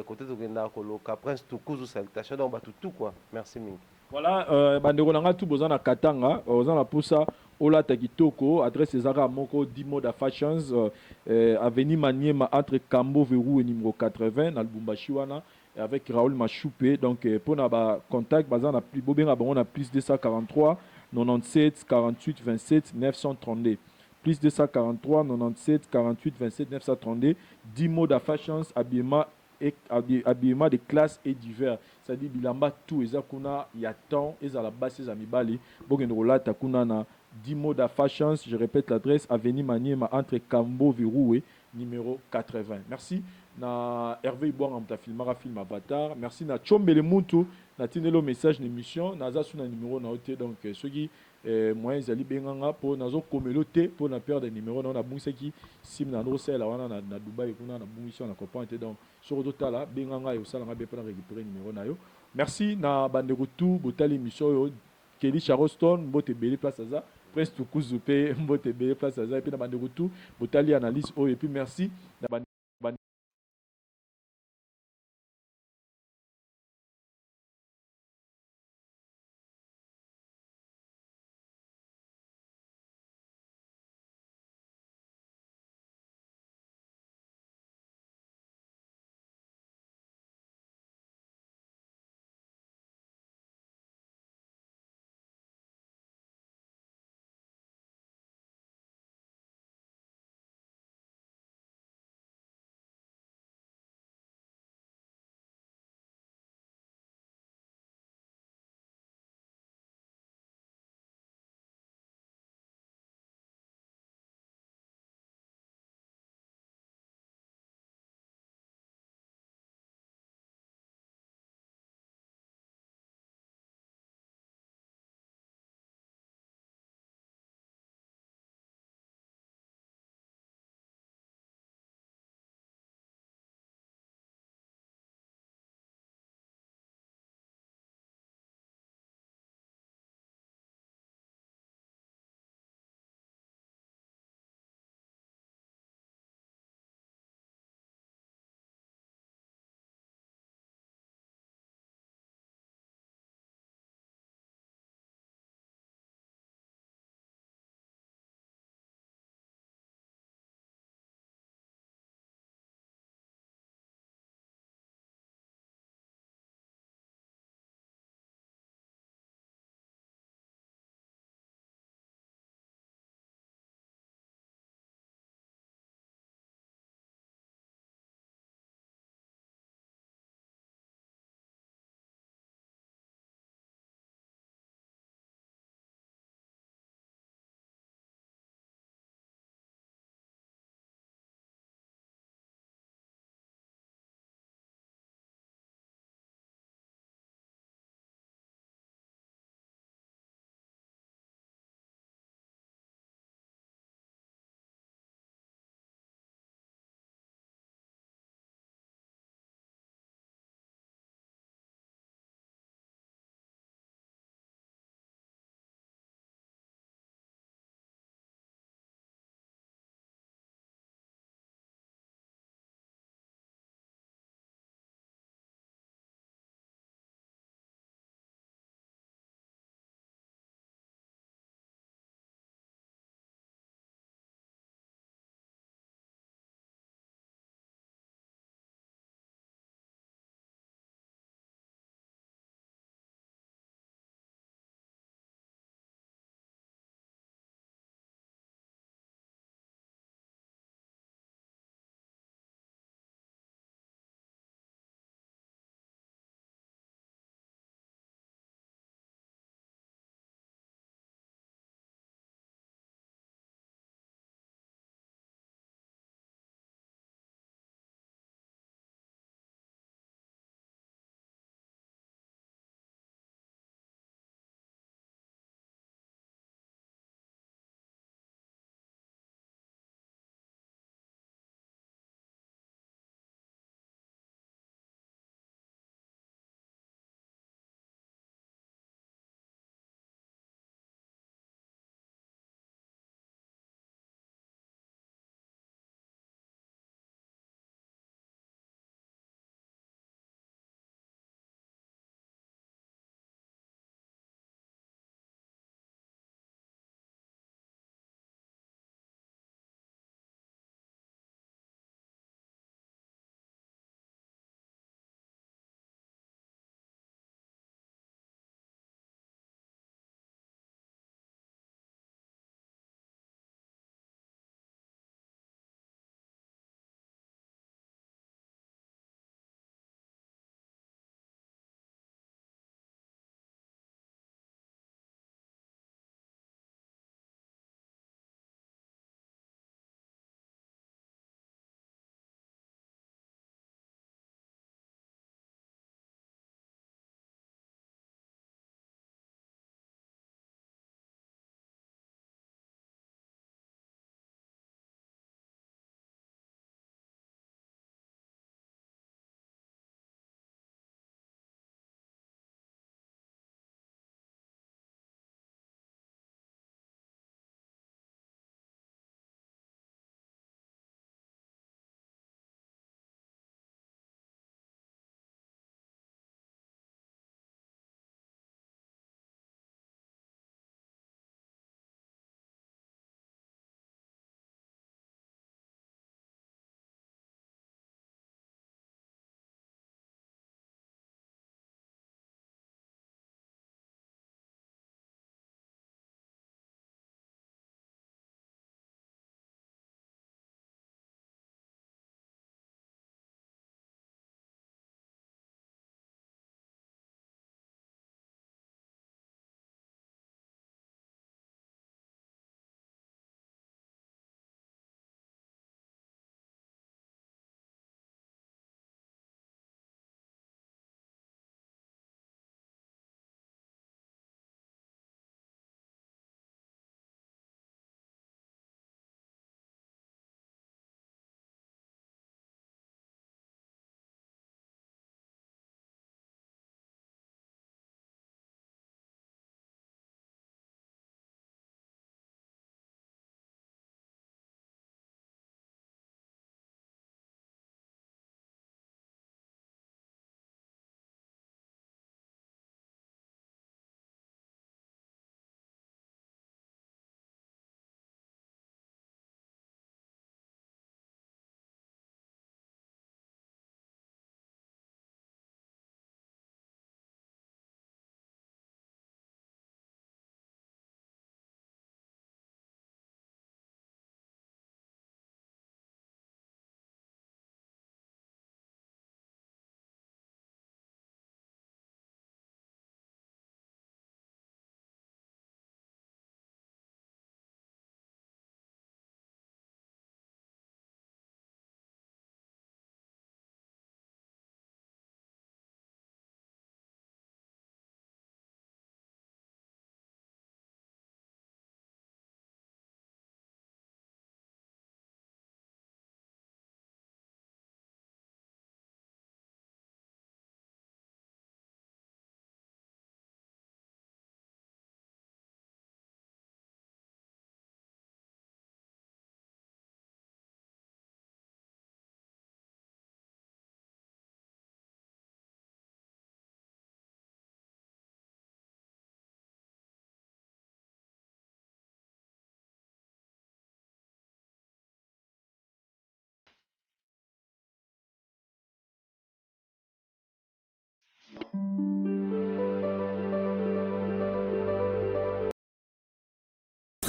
S8: côté de Genda Koloka, Prince Tukuzu, salutations à Batutu quoi. Merci Ming.
S7: Voilà, bandeko nanga tout besoin na Katanga, besoin na poussa Ola Takitoko, adresse Zara Moko 10 mots de fashions, avenue Maniema entre Kambo Verou et numéro 80 dans le Bumbashiwana avec Raoul Machoupé. Donc pour na contact, bazan na plus bobé on a plus 243 97 48 27 932. Plus 243 97 48 27 932. 10 mots de fashions, habillement de classe et divers. C'est-à-dire bilamba tout ezakuna ya temps eza la base eza mibali bogendola takuna na 10 mots de fashions. Je répète l'adresse avenue Maniema entre Kambo Verroué numéro 80. Merci na Hervé Ibouanga mta filmara film Avatar. Merci na Chombele Muntu na tinelo message d'émission na za suna numéro na hote donc ceux qui moyens ali benganga pour nazo communauté pour na perdre des numéros na bungisa qui sim na no sela wana na Dubaï kuna na bungisa na comprendre donc sur totala benganga yo sala ngabe pour récupérer numéro na yo. Merci na bandeko tout botali émission yo Kelly Charoston mbote beli place za Prince Tukuzu pe mbote beli place za et puis na bandeko tout botali analyse et puis merci na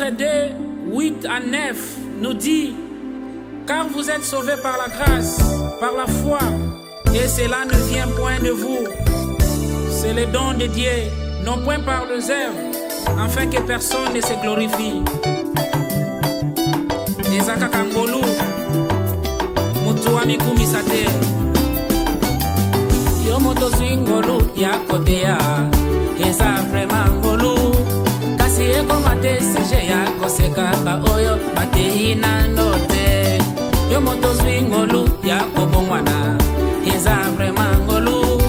S9: Versets 2, 8 à 9 nous dit: car vous êtes sauvés par la grâce, par la foi, et cela ne vient point de vous. C'est le don de Dieu, non point par les œuvres, afin que personne ne se glorifie. Ezaka kangolu, mutu wa mikumisa te. Yo moto swingolu ya kotea, eza vraiment ngolu. Kasi eko mate sije ya kosekaka oyo mate ina note. Yo moto swingolu ya kobongwana, eza vraiment ngolu.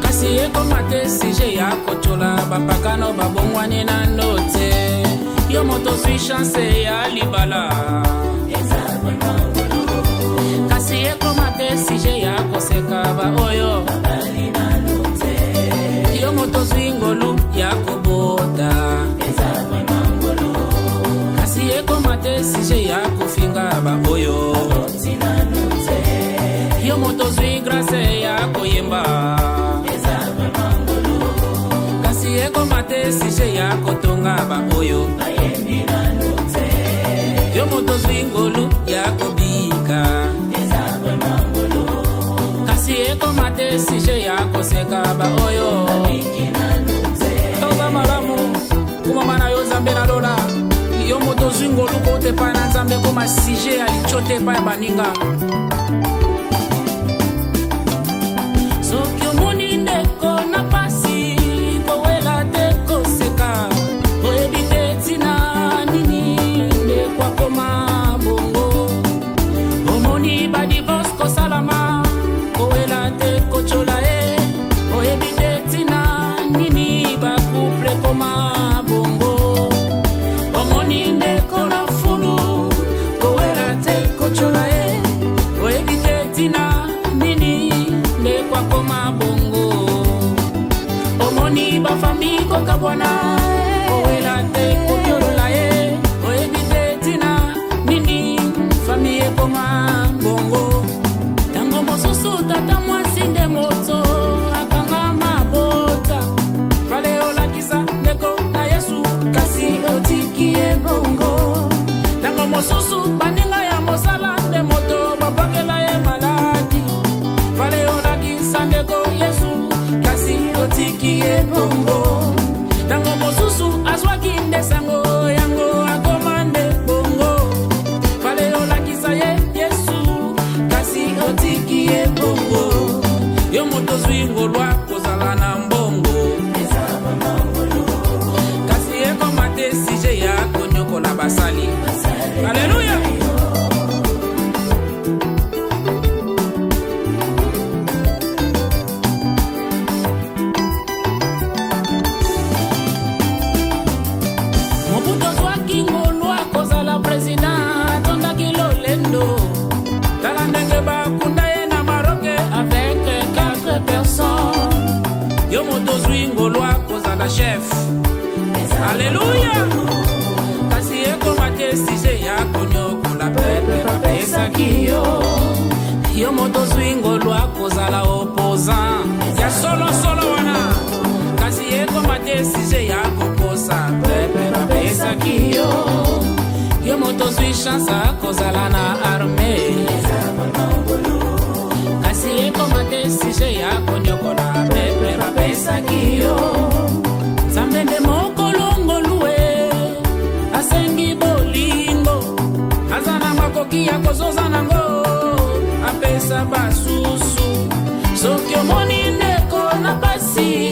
S9: Kasi eko mate sije ya kochola bapakano babongwani na note. Yo moto swi chance ya libala, eza vraiment ngolu. Kasi eko mate sije ya kosekaba oyo babali na note. Yo moto swi ngolu ya kobota, eza vraiment ngolu. Kasi eko mate sije ya kofinga ba oyo tina note. Yo moto swi grâce ya koyemba, eza vraiment ngolu. Kasi eko mate sije ya kotonga ba oyo ayembi na note. Yo moto swi ngolu ya kobika, eza vraiment ngolu. Kasi eko mate sije ya koseka ba oyo abiki na note. Toza malamu kuma mana yo zambe na lola. Yo moto swi ngolu kote pa na zambe kuma sije alichote pa baninga. Sokyo moni ndeko na pasi kowela te koseka. Oebite tina nini ndekwa koma bongo. Omoni ba divorce ko salama kowela te kochola e. Oebite tina nini ba couple koma bongo. Omoni ndeko na fulu kowela te kochola e. Oebite tina nini ndekwa koma bongo. Omoni ba fami koka bwana kowela te koyolola e. Oebite tina nini fami e koma bongo. Tango mosusu tata mwasi nde moto akanga mabota. Vale olakisa ndeko na Yesu kasi otiki e bongo. Tango mosusu baninga ya mosala nde moto babakela e maladi. Vale olakisa ndeko Yesu kasi otiki e bongo. Tango mosusu aswaki nde sango yango akomande bongo. Vale olakisa ye Yesu kasi otiki e bongo. Yo moto swingo lwa kozala na mbongo, eza mbongo. Kasi eko mate sije ya konyoko la basali. Haleluya. Mobuto zwaki ngolwa kozala president tonda kilolendo. Tala ndenge bakunda ye na Maroc avec 4 personnes. Yo moto zwingo lwa kozala chef. Alléluia. Kasi eko mate sije ya konyoko la pepe papesa kiyo. Yo moto zwingo lwa kozala opposant ya solo wana. Kasi eko mate sije ya koposa pepe papesa kiyo. Yo moto zwi chance kozala na armée. Kasi eko mate sije ya konyokola pepe papesa kiyo. Zambe nde mokolo lue asengi bolingo. Azana makoki ya kozoza nango apesa basusu. Soki omoni ndeko na pasi